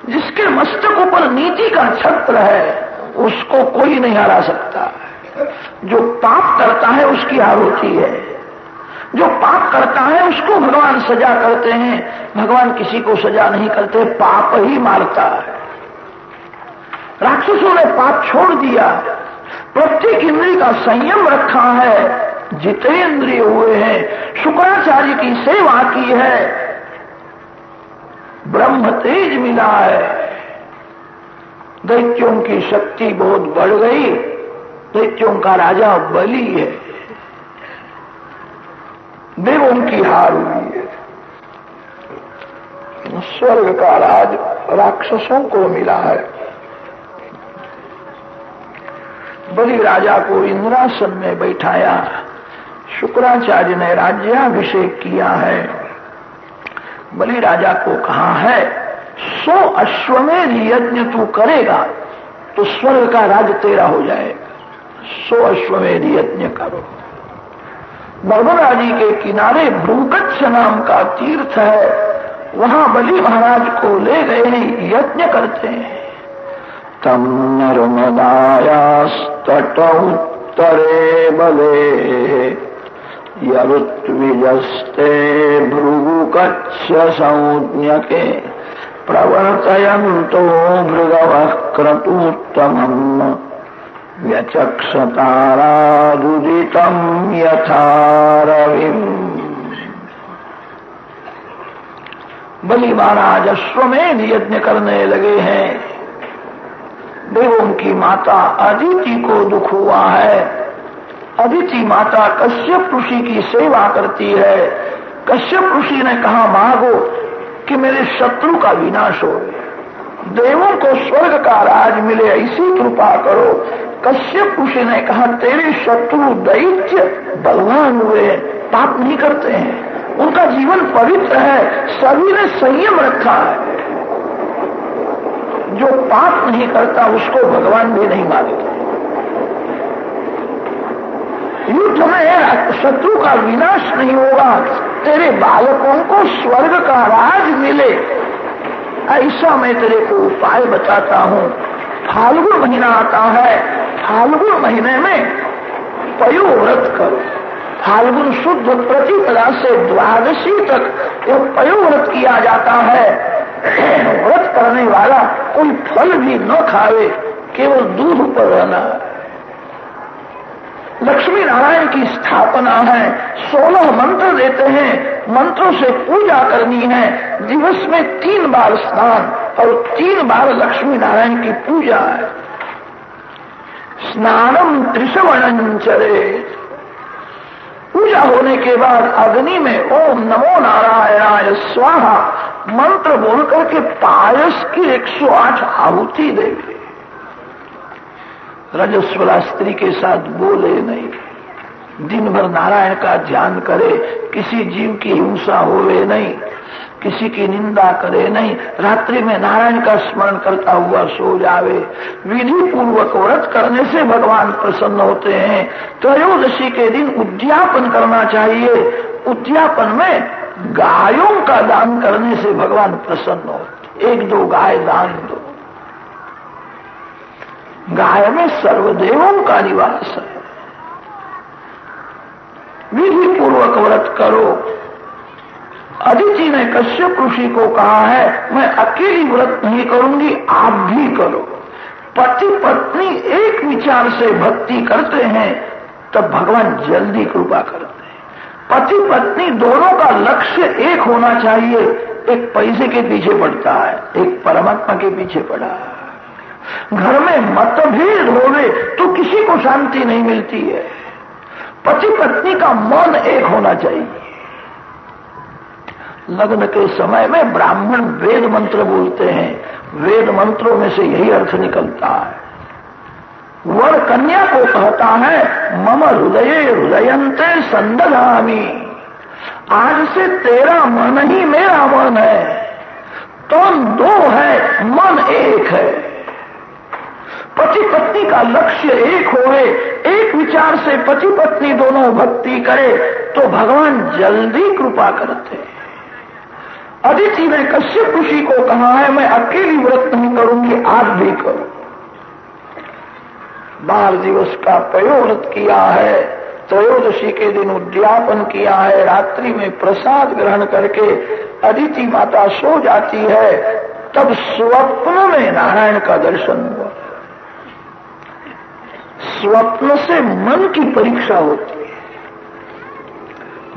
जिसके मस्तक ऊपर नीति का छत्र है, उसको कोई नहीं हरा सकता। जो पाप करता है उसकी हार होती है। जो पाप करता है उसको भगवान सजा करते हैं। भगवान किसी को सजा नहीं करते, पाप ही मारता है। राक्षसों ने पाप छोड़ दिया, प्रत्येक इंद्रिय का संयम रखा है, जितेंद्रिय हुए हैं, शुक्राचार्य की सेवा की है, ब्रह्म तेज मिला है। दैत्यों की शक्ति बहुत बढ़ गई। दैत्यों का राजा बलि है, देवों की हार हुई है। स्वर्ग का राज राक्षसों को मिला है। बलि राजा को इंद्रासन में बैठाया, शुक्राचार्य ने राज्याभिषेक किया है। बलि राजा को कहा है 100 अश्वमेध यज्ञ तू करेगा तो स्वर्ग का राज तेरा हो जाएगा। 100 अश्वमेध यज्ञ करो। नर्मदा जी के किनारे भृगुकच्छ नाम का तीर्थ है, वहां बलि महाराज को ले गए, यज्ञ करते हैं। तम नर्मदायास्तट उत्तरे बले यरुत्विजस्ते भृगुकच्छ संज्ञके प्रवर्तयन्तो भृगवः क्रतुत्तमम् व्यचक्षतारादुदितं यथा रविम्। बलि महाराज अश्वमेध यज्ञ करने लगे हैं। देवों की माता अदिति को दुख हुआ है। अदिति माता कश्यप ऋषि की सेवा करती है। कश्यप ऋषि ने कहा मांगो कि मेरे शत्रु का विनाश हो, देवों को स्वर्ग का राज मिले, ऐसी कृपा करो। कश्यप ऋषि ने कहा तेरे शत्रु दैत्य बलवान हुए, पाप नहीं करते हैं, उनका जीवन पवित्र है, सभी ने संयम रखा है। जो पाप नहीं करता उसको भगवान भी नहीं मानते। युद्ध में शत्रु का विनाश नहीं होगा, तेरे बालकों को स्वर्ग का राज मिले, ऐसा मैं तेरे को उपाय बताता हूं। फाल्गुन महीना आता है, फाल्गुन महीने में पयोव्रत करो। फाल्गुन शुद्ध प्रतिपदा से द्वादशी तक यह पयोव्रत किया जाता है। व्रत करने वाला कोई फल भी न खावे, केवल दूध पर रहना। लक्ष्मी नारायण की स्थापना है, 16 मंत्र देते हैं, मंत्रों से पूजा करनी है। दिवस में 3 बार स्नान और 3 बार लक्ष्मी नारायण की पूजा है। स्नानम त्रिशवणं चरेत्। पूजा होने के बाद अग्नि में ओम नमो नारायणाय स्वाहा मंत्र बोल करके पायस की 108 आहुति देवे। रजस्वला स्त्री के साथ बोले नहीं, दिन भर नारायण का ध्यान करे, किसी जीव की हिंसा होवे नहीं, किसी की निंदा करे नहीं, रात्रि में नारायण का स्मरण करता हुआ सो जावे। विधि पूर्वक व्रत करने से भगवान प्रसन्न होते हैं। त्रयोदशी के दिन उद्यापन करना चाहिए। उद्यापन में गायों का दान करने से भगवान प्रसन्न होते। 1-2 गाय दान दो। गाय में सर्वदेवों का निवास है। विधि पूर्वक व्रत करो। अदिति ने कश्यप ऋषि को कहा है मैं अकेली व्रत नहीं करूंगी, आप भी करो। पति पत्नी एक विचार से भक्ति करते हैं तब भगवान जल्दी कृपा करते हैं। पति पत्नी दोनों का लक्ष्य एक होना चाहिए। एक पैसे के पीछे पड़ता है, एक परमात्मा के पीछे पड़ा है। घर में मतभेद होवे तो किसी को शांति नहीं मिलती है। पति पत्नी का मन एक होना चाहिए। लग्न के समय में ब्राह्मण वेद मंत्र बोलते हैं। वेद मंत्रों में से यही अर्थ निकलता है। वर कन्या को कहता है मम हृदये हृदयंते संदधामि, आज से तेरा मन ही मेरा मन है। तन 2 है, मन एक है। पति पत्नी का लक्ष्य एक होवे, एक विचार से पति पत्नी दोनों भक्ति करे तो भगवान जल्दी कृपा करते हैं। अदिति ने कश्यप ऋषि को कहा है मैं अकेली व्रत नहीं करूंगी, आप भी करो। 12 दिवस का प्रयोव्रत किया है, त्रयोदशी के दिन उद्यापन किया है, रात्रि में प्रसाद ग्रहण करके अदिति माता सो जाती है, तब स्वप्न में नारायण का दर्शन हुआ। स्वप्न से मन की परीक्षा होती है।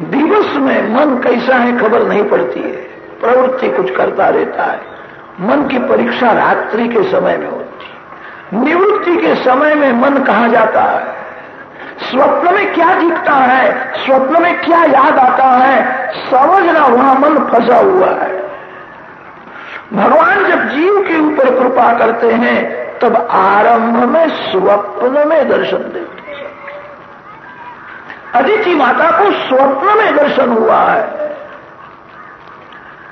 दिवस में मन कैसा है खबर नहीं पड़ती है, प्रवृत्ति कुछ करता रहता है। मन की परीक्षा रात्रि के समय में होती है। निवृत्ति के समय में मन कहाँ जाता है, स्वप्न में क्या दिखता है, स्वप्न में क्या याद आता है, समझना वहां मन फंसा हुआ है। भगवान जब जीव के ऊपर कृपा करते हैं तब आरंभ में स्वप्न में दर्शन देते हैं। अदिति माता को स्वप्न में दर्शन हुआ है।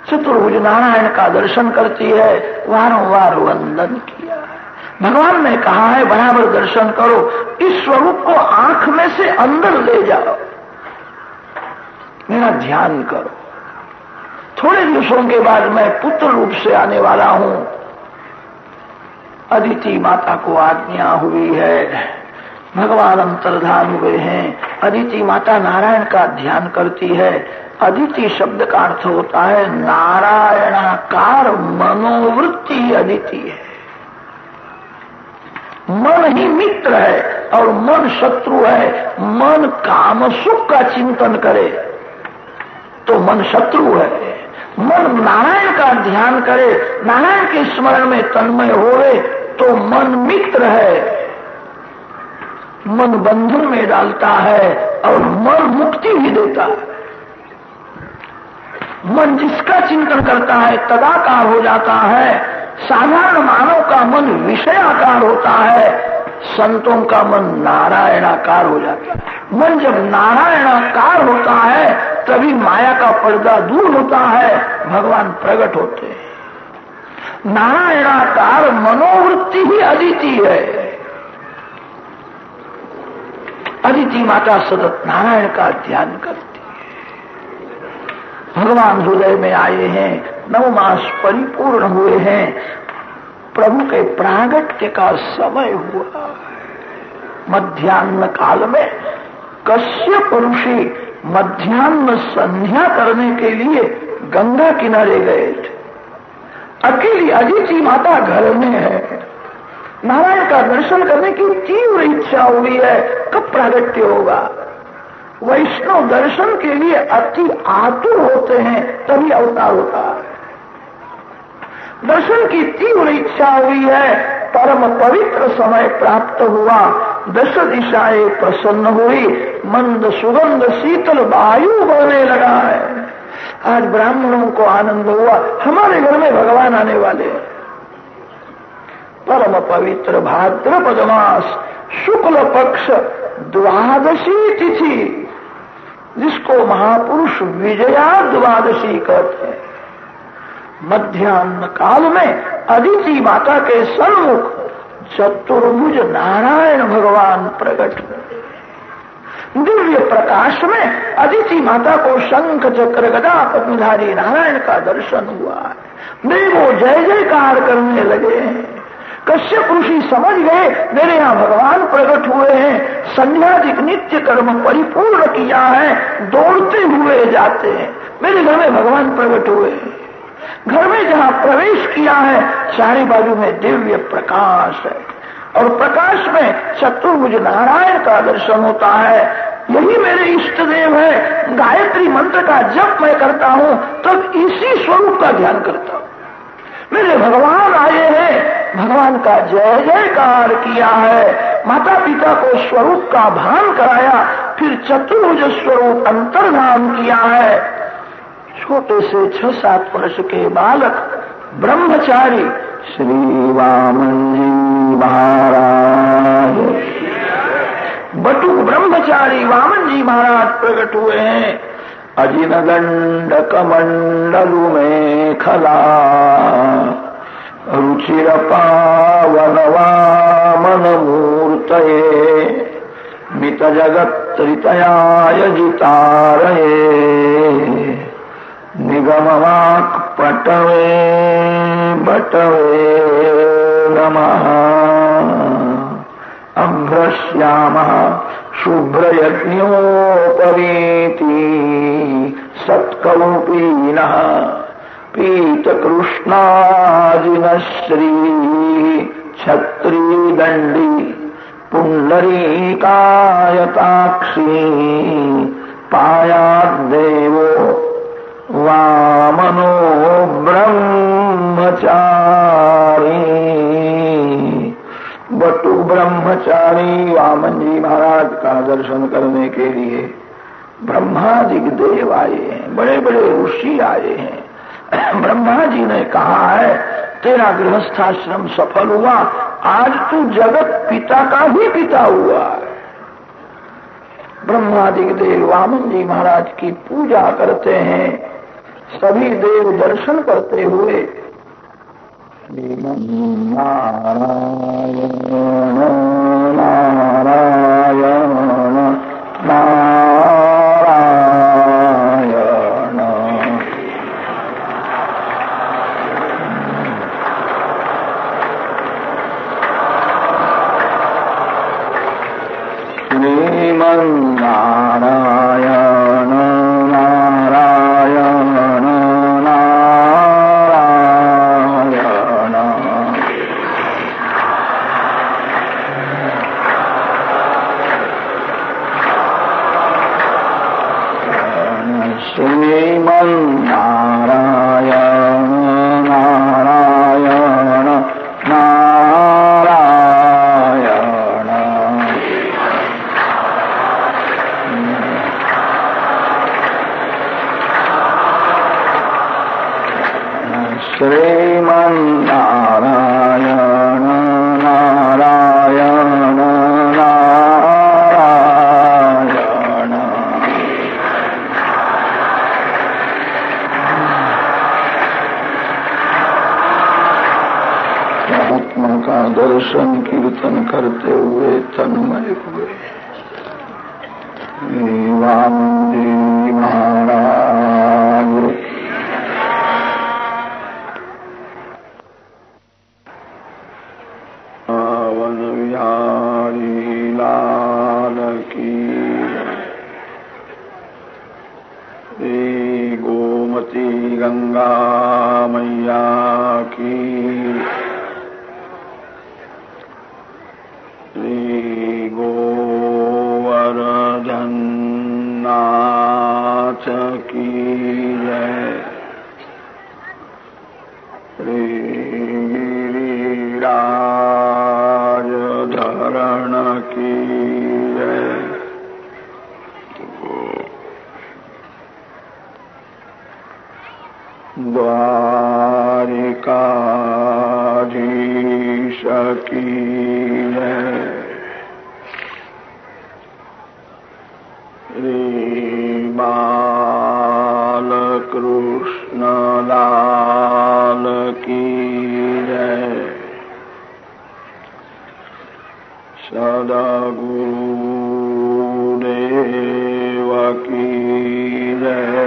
चतुर्भुज नारायण का दर्शन करती है, वारंवार वंदन किया है। भगवान ने कहा है बराबर दर्शन करो, इस स्वरूप को आंख में से अंदर ले जाओ, मेरा ध्यान करो। थोड़े दिवसों के बाद मैं पुत्र रूप से आने वाला हूं। अदिति माता को आज्ञा हुई है, भगवान अंतर्धान हुए हैं। अदिति माता नारायण का ध्यान करती है। अदिति शब्द का अर्थ होता है नारायणाकार मनोवृत्ति अदिति है। मन ही मित्र है और मन शत्रु है। मन काम सुख का चिंतन करे तो मन शत्रु है। मन नारायण का ध्यान करे, नारायण के स्मरण में तन्मय होवे तो मन मित्र है। मन बंधन में डालता है और मन मुक्ति भी देता है। मन जिसका चिंतन करता है तदाकार हो जाता है। साधारण मानव का मन विषयाकार होता है, संतों का मन नारायणाकार हो जाता है। मन जब नारायणाकार होता है तभी माया का पर्दा दूर होता है, भगवान प्रकट होते हैं। नारायणाकार मनोवृत्ति ही अदिति है। अदिति माता सतत नारायण का ध्यान करती है। भगवान हृदय में आए हैं, 9 मास परिपूर्ण हुए हैं, प्रभु के प्रागट्य का समय हुआ। मध्याह्न काल में कश्यप ऋषि मध्याह्न संध्या करने के लिए गंगा किनारे गए थे। अकेली अदिति माता घर में है। नारायण का दर्शन करने की तीव्र इच्छा हुई है, कब प्रागट्य होगा। वैष्णव दर्शन के लिए अति आतुर होते हैं, तभी अवतार होता है। दर्शन की तीव्र इच्छा हुई है, परम पवित्र समय प्राप्त हुआ। 10 दिशाएं प्रसन्न हुई, मंद सुगंध शीतल वायु बहने लगा है। आज ब्राह्मणों को आनंद हुआ, हमारे घर में भगवान आने वाले हैं। परम पवित्र भाद्रपद मास शुक्ल पक्ष 12वीं तिथि, जिसको महापुरुष विजया द्वादशी कहते हैं। मध्याह्न काल में अदिति माता के सन्मुख चतुर्भुज नारायण भगवान प्रकट हुए। दिव्य प्रकाश में अदिति माता को शंख चक्र गदा पद्मधारी नारायण का दर्शन हुआ है। देवो जय जयकार करने लगे हैं। कश्यप ऋषि समझ गए मेरे यहाँ भगवान प्रकट हुए हैं। संध्यादिक नित्य कर्म परिपूर्ण किया है, दौड़ते हुए जाते हैं, मेरे घर में भगवान प्रकट हुए हैं। घर में जहाँ प्रवेश किया है चारे बाजू में दिव्य प्रकाश है और प्रकाश में चतुर्भुज नारायण का दर्शन होता है। यही मेरे इष्ट देव है। गायत्री मंत्र का जप मैं करता हूँ तब इसी स्वरूप का ध्यान करता हूँ। मेरे भगवान आए हैं, भगवान का जय जयकार किया है। माता पिता को स्वरूप का भान कराया, फिर चतुर्भुज स्वरूप अंतर्धान किया है। छोटे से 6-7 वर्ष के बालक ब्रह्मचारी श्री वामन जी महाराज, बटुक ब्रह्मचारी वामन जी महाराज प्रकट हुए हैं। अजिन गंड कमंडलु में खला रुचिर पावन वामन मूर्तये मित जगत त्रितयाय जितारये निगम वाक् पटवे बटवे नमः। अभ्रश्यामः शुभ्रयज्ञोपवीति सत्कौपीनः पीतकृष्णाजिनश्री छत्रीदण्डी पुण्डरीकायताक्षी पायाद्देवो वामनो ब्रह्मचारी। बटु ब्रह्मचारी वामन जी महाराज का दर्शन करने के लिए ब्रह्मा जी के देव आए हैं, बड़े बड़े ऋषि आए हैं। ब्रह्मा जी ने कहा है तेरा गृहस्थाश्रम सफल हुआ, आज तू जगत पिता का ही पिता हुआ है। ब्रह्मा जी के देव वामन जी महाराज की पूजा करते हैं। सभी देव दर्शन करते हुए नारायण नारायण नारायण श्रीमन्नारायण नारायण श्रीमन्नारायण नारायण नारायण श्रीमन्नारायण नारायण नारायण। आत्मा का दर्शन कीर्तन करते हुए तन्मय हुए। वाम जी महाराज वन विहारी लाल की, गोमती गंगा मैया की, गोवर्धन नाथ की जय, गिरिराज धरण की जय। द्वारिकाधीश की जय, बालकृष्ण लाल की जय, सद्गुरुदेव की जय।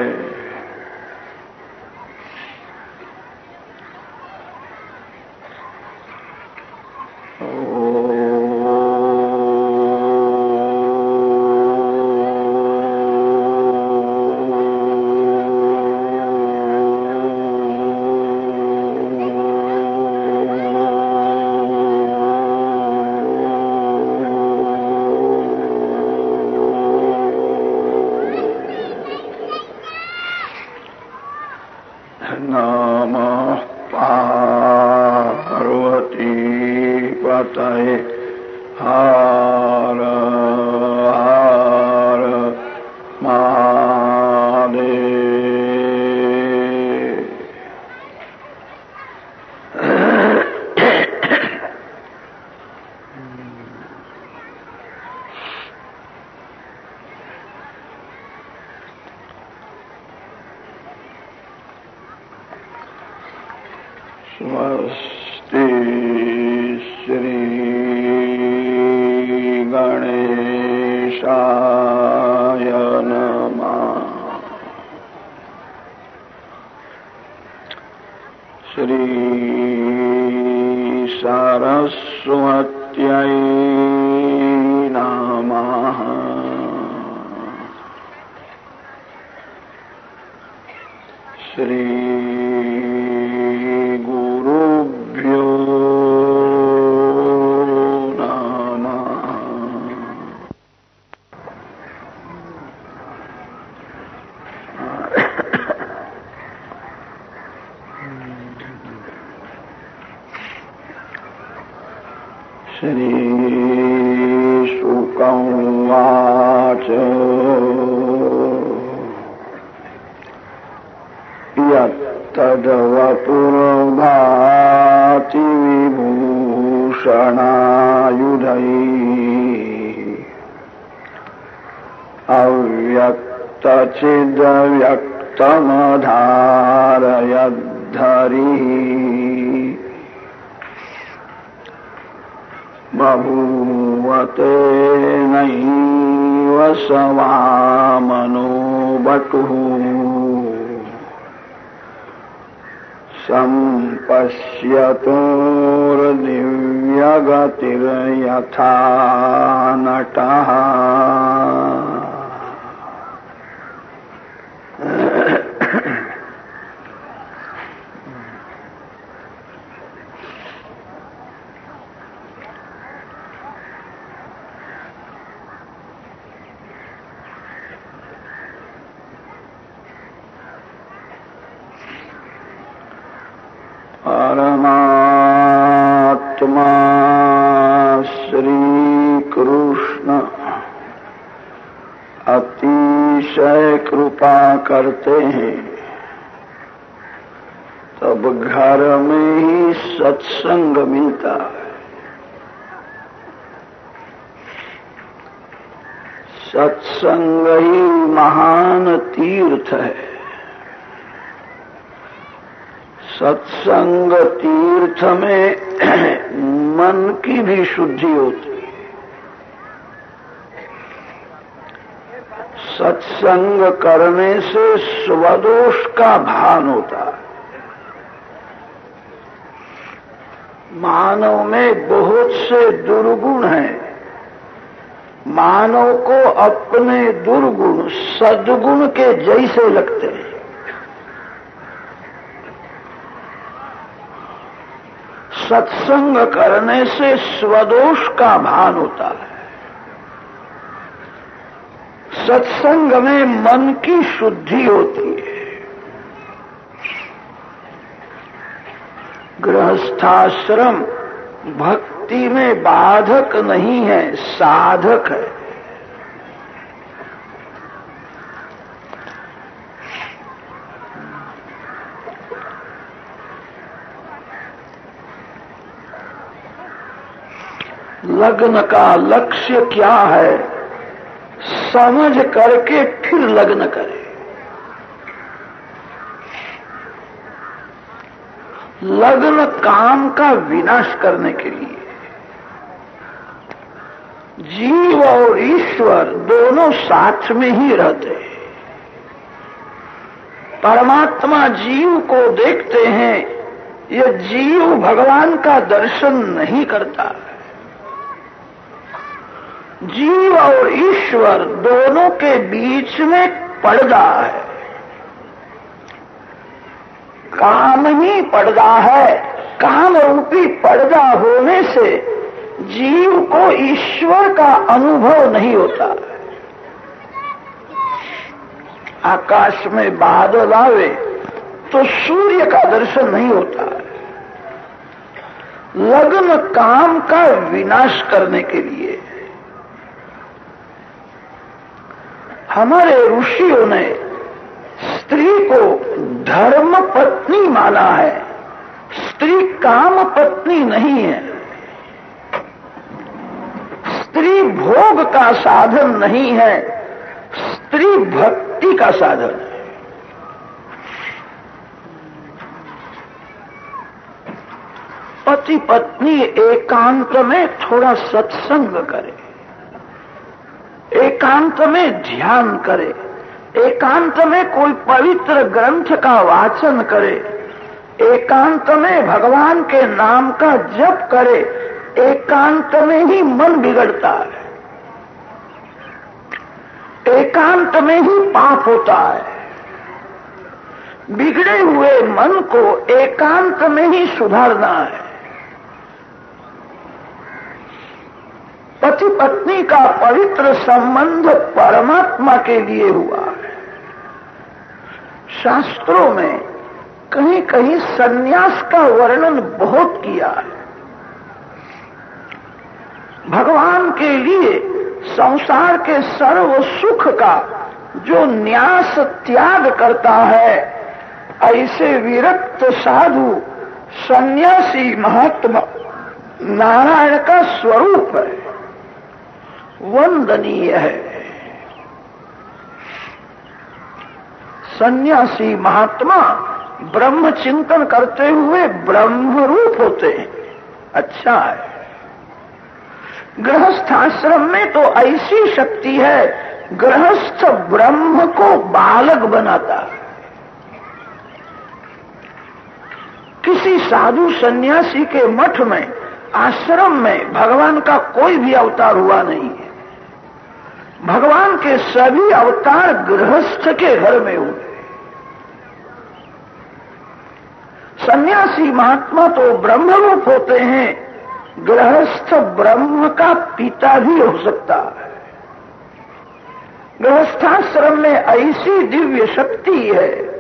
नमः पार्वती पतये हर हर महादेव। स्वस्ति श्री गणेशाय नमः। श्री सरस्वत्यै नमः। श्री गुरुभ्यो नमः। श्री शुक उवाच यत्तद्वपुर्भाति विभूषणायुधैः अव्यक्तचिदव्यक्तमधारयद्धरिः बभूवते नैव स वामनो बटुः सम्पश्यतोर्दिव्यगतिर्यथा नटः। परमात्मा श्री कृष्ण अतिशय कृपा करते हैं, तब घर में ही सत्संग मिलता है। सत्संग ही महान तीर्थ है। सत्संग तीर्थ में मन की भी शुद्धि होती है। सत्संग करने से स्वदोष का भान होता है। मानव में बहुत से दुर्गुण हैं। मानव को अपने दुर्गुण सद्गुण के जैसे लगते हैं। सत्संग करने से स्वदोष का भान होता है। सत्संग में मन की शुद्धि होती है। गृहस्थाश्रम भक्ति में बाधक नहीं है, साधक है। लग्न का लक्ष्य क्या है, समझ करके फिर लग्न करे। लग्न काम का विनाश करने के लिए। जीव और ईश्वर दोनों साथ में ही रहते हैं। परमात्मा जीव को देखते हैं, यह जीव भगवान का दर्शन नहीं करता। जीव और ईश्वर दोनों के बीच में पर्दा है। काम ही पर्दा है। काम रूपी पर्दा होने से जीव को ईश्वर का अनुभव नहीं होता। आकाश में बादल आवे तो सूर्य का दर्शन नहीं होता। लग्न काम का विनाश करने के लिए। हमारे ऋषियों ने स्त्री को धर्म पत्नी माना है। स्त्री काम पत्नी नहीं है। स्त्री भोग का साधन नहीं है, स्त्री भक्ति का साधन है। पति पत्नी एकांत में थोड़ा सत्संग करे, एकांत में ध्यान करे, एकांत में कोई पवित्र ग्रंथ का वाचन करे, एकांत में भगवान के नाम का जप करे, एकांत में ही मन बिगड़ता है, एकांत में ही पाप होता है। बिगड़े हुए मन को एकांत में ही सुधारना है। पति पत्नी का पवित्र संबंध परमात्मा के लिए हुआ है। शास्त्रों में कहीं कहीं सन्यास का वर्णन बहुत किया है। भगवान के लिए संसार के सर्व सुख का जो न्यास त्याग करता है, ऐसे विरक्त साधु सन्यासी महात्मा नारायण का स्वरूप है, वंदनीय है। सन्यासी महात्मा ब्रह्म चिंतन करते हुए ब्रह्म रूप होते हैं, अच्छा है। गृहस्थाश्रम में तो ऐसी शक्ति है, गृहस्थ ब्रह्म को बालक बनाता है। किसी साधु सन्यासी के मठ में, आश्रम में भगवान का कोई भी अवतार हुआ नहीं है। भगवान के सभी अवतार गृहस्थ के घर में हुए। सन्यासी महात्मा तो ब्रह्म रूप होते हैं, गृहस्थ ब्रह्म का पिता भी हो सकता है। गृहस्थाश्रम में ऐसी दिव्य शक्ति है,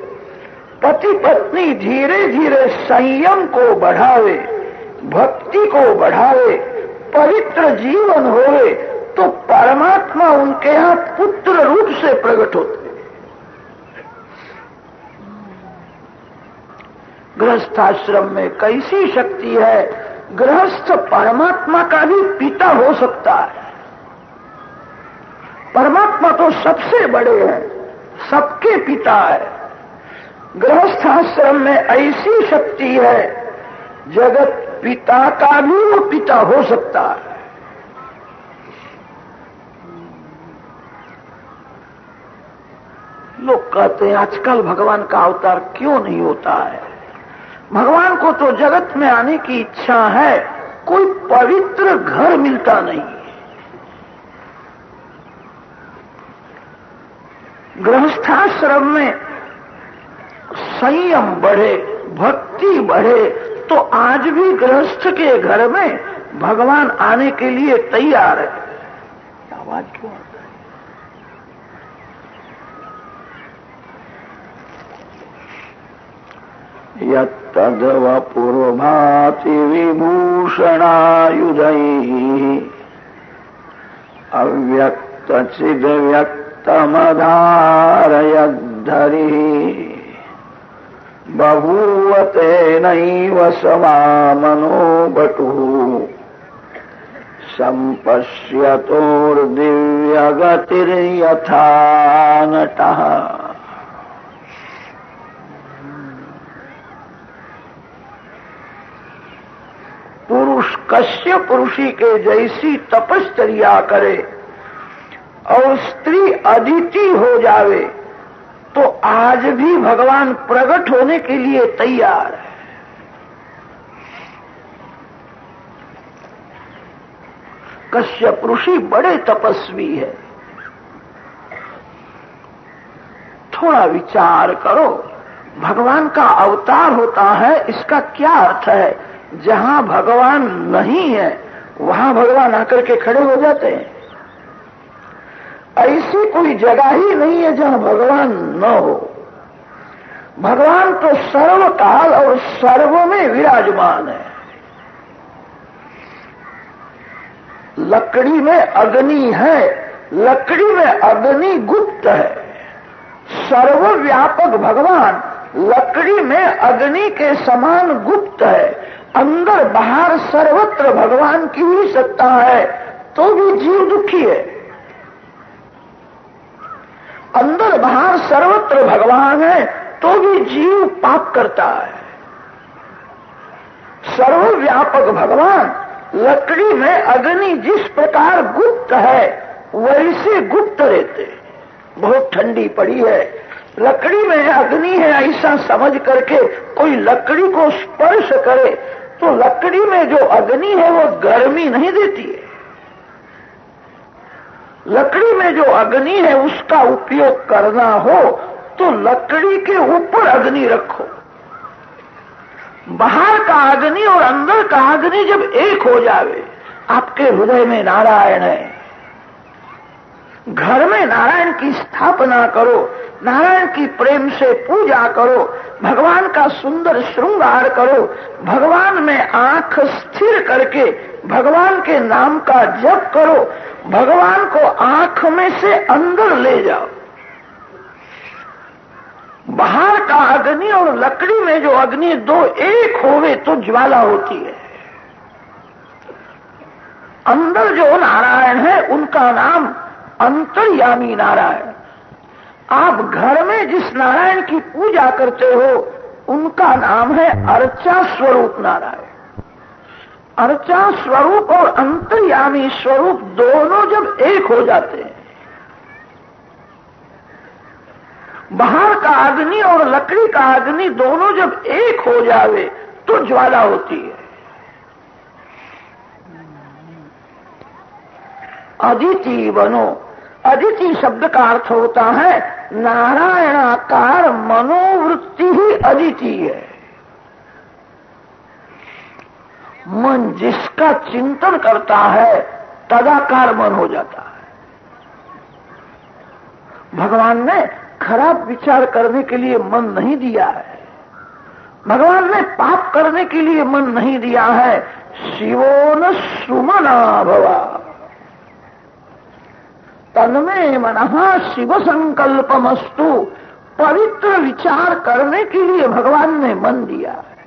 पति पत्नी धीरे धीरे संयम को बढ़ावे, भक्ति को बढ़ावे, पवित्र जीवन होवे, तो परमात्मा उनके यहाँ पुत्र रूप से प्रकट होते। गृहस्थाश्रम में कैसी शक्ति है, गृहस्थ परमात्मा का भी पिता हो सकता है। परमात्मा तो सबसे बड़े हैं, सबके पिता है। गृहस्थाश्रम में ऐसी शक्ति है, जगत पिता का भी वो पिता हो सकता है। लोग कहते हैं आजकल भगवान का अवतार क्यों नहीं होता है। भगवान को तो जगत में आने की इच्छा है, कोई पवित्र घर मिलता नहीं। गृहस्थाश्रम में संयम बढ़े, भक्ति बढ़े, तो आज भी गृहस्थ के घर में भगवान आने के लिए तैयार है। आवाज क्यों आता है? यत्तद्व पूर्वभाति विभूषणायुधैः अव्यक्तचिद्व्यक्तमधारयद्धरिः बभूव तेनैव समामनो बटुः सम्पश्यतोर्दिव्यगतिर्यथा नटः। पुरुष कश्य पुरुषी के जैसी तपश्चर्या करे और स्त्री अदिति हो जावे, तो आज भी भगवान प्रकट होने के लिए तैयार है। कश्यप ऋषि बड़े तपस्वी है। थोड़ा विचार करो, भगवान का अवतार होता है, इसका क्या अर्थ है? जहां भगवान नहीं है वहां भगवान आकर के खड़े हो जाते हैं। ऐसी कोई जगह ही नहीं है जहां भगवान न हो। भगवान तो सर्वकाल और सर्व में विराजमान है। लकड़ी में अग्नि है, लकड़ी में अग्नि गुप्त है। सर्वव्यापक भगवान लकड़ी में अग्नि के समान गुप्त है। अंदर बाहर सर्वत्र भगवान की ही सत्ता है, तो भी जीव दुखी है। अंदर बाहर सर्वत्र भगवान है, तो भी जीव पाप करता है। सर्वव्यापक भगवान लकड़ी में अग्नि जिस प्रकार गुप्त है, वैसे गुप्त रहते। बहुत ठंडी पड़ी है, लकड़ी में अग्नि है ऐसा समझ करके कोई लकड़ी को स्पर्श करे तो लकड़ी में जो अग्नि है वो गर्मी नहीं देती है। लकड़ी में जो अग्नि है उसका उपयोग करना हो तो लकड़ी के ऊपर अग्नि रखो। बाहर का अग्नि और अंदर का अग्नि जब एक हो जावे, आपके हृदय में नारायण है, घर में नारायण की स्थापना करो, नारायण की प्रेम से पूजा करो, भगवान का सुंदर श्रृंगार करो, भगवान में आंख स्थिर करके भगवान के नाम का जप करो, भगवान को आंख में से अंदर ले जाओ। बाहर का अग्नि और लकड़ी में जो अग्नि दो एक होवे तो ज्वाला होती है। अंदर जो नारायण है उनका नाम अंतर्यामी नारायण। आप घर में जिस नारायण की पूजा करते हो उनका नाम है अर्चा स्वरूप नारायण। अर्चा स्वरूप और अंतर्यामी स्वरूप दोनों जब एक हो जाते हैं, बाहर का अग्नि और लकड़ी का अग्नि दोनों जब एक हो जावे तो ज्वाला होती है। अदिति बनो। अदिति शब्द का अर्थ होता है नारायणाकार मनोवृत्ति ही अदिति है। मन जिसका चिंतन करता है तदाकार मन हो जाता है। भगवान ने खराब विचार करने के लिए मन नहीं दिया है, भगवान ने पाप करने के लिए मन नहीं दिया है। शिवो न सुमना भवा तन्मे मनः शिव संकल्पमस्तु। पवित्र विचार करने के लिए भगवान ने मन दिया है।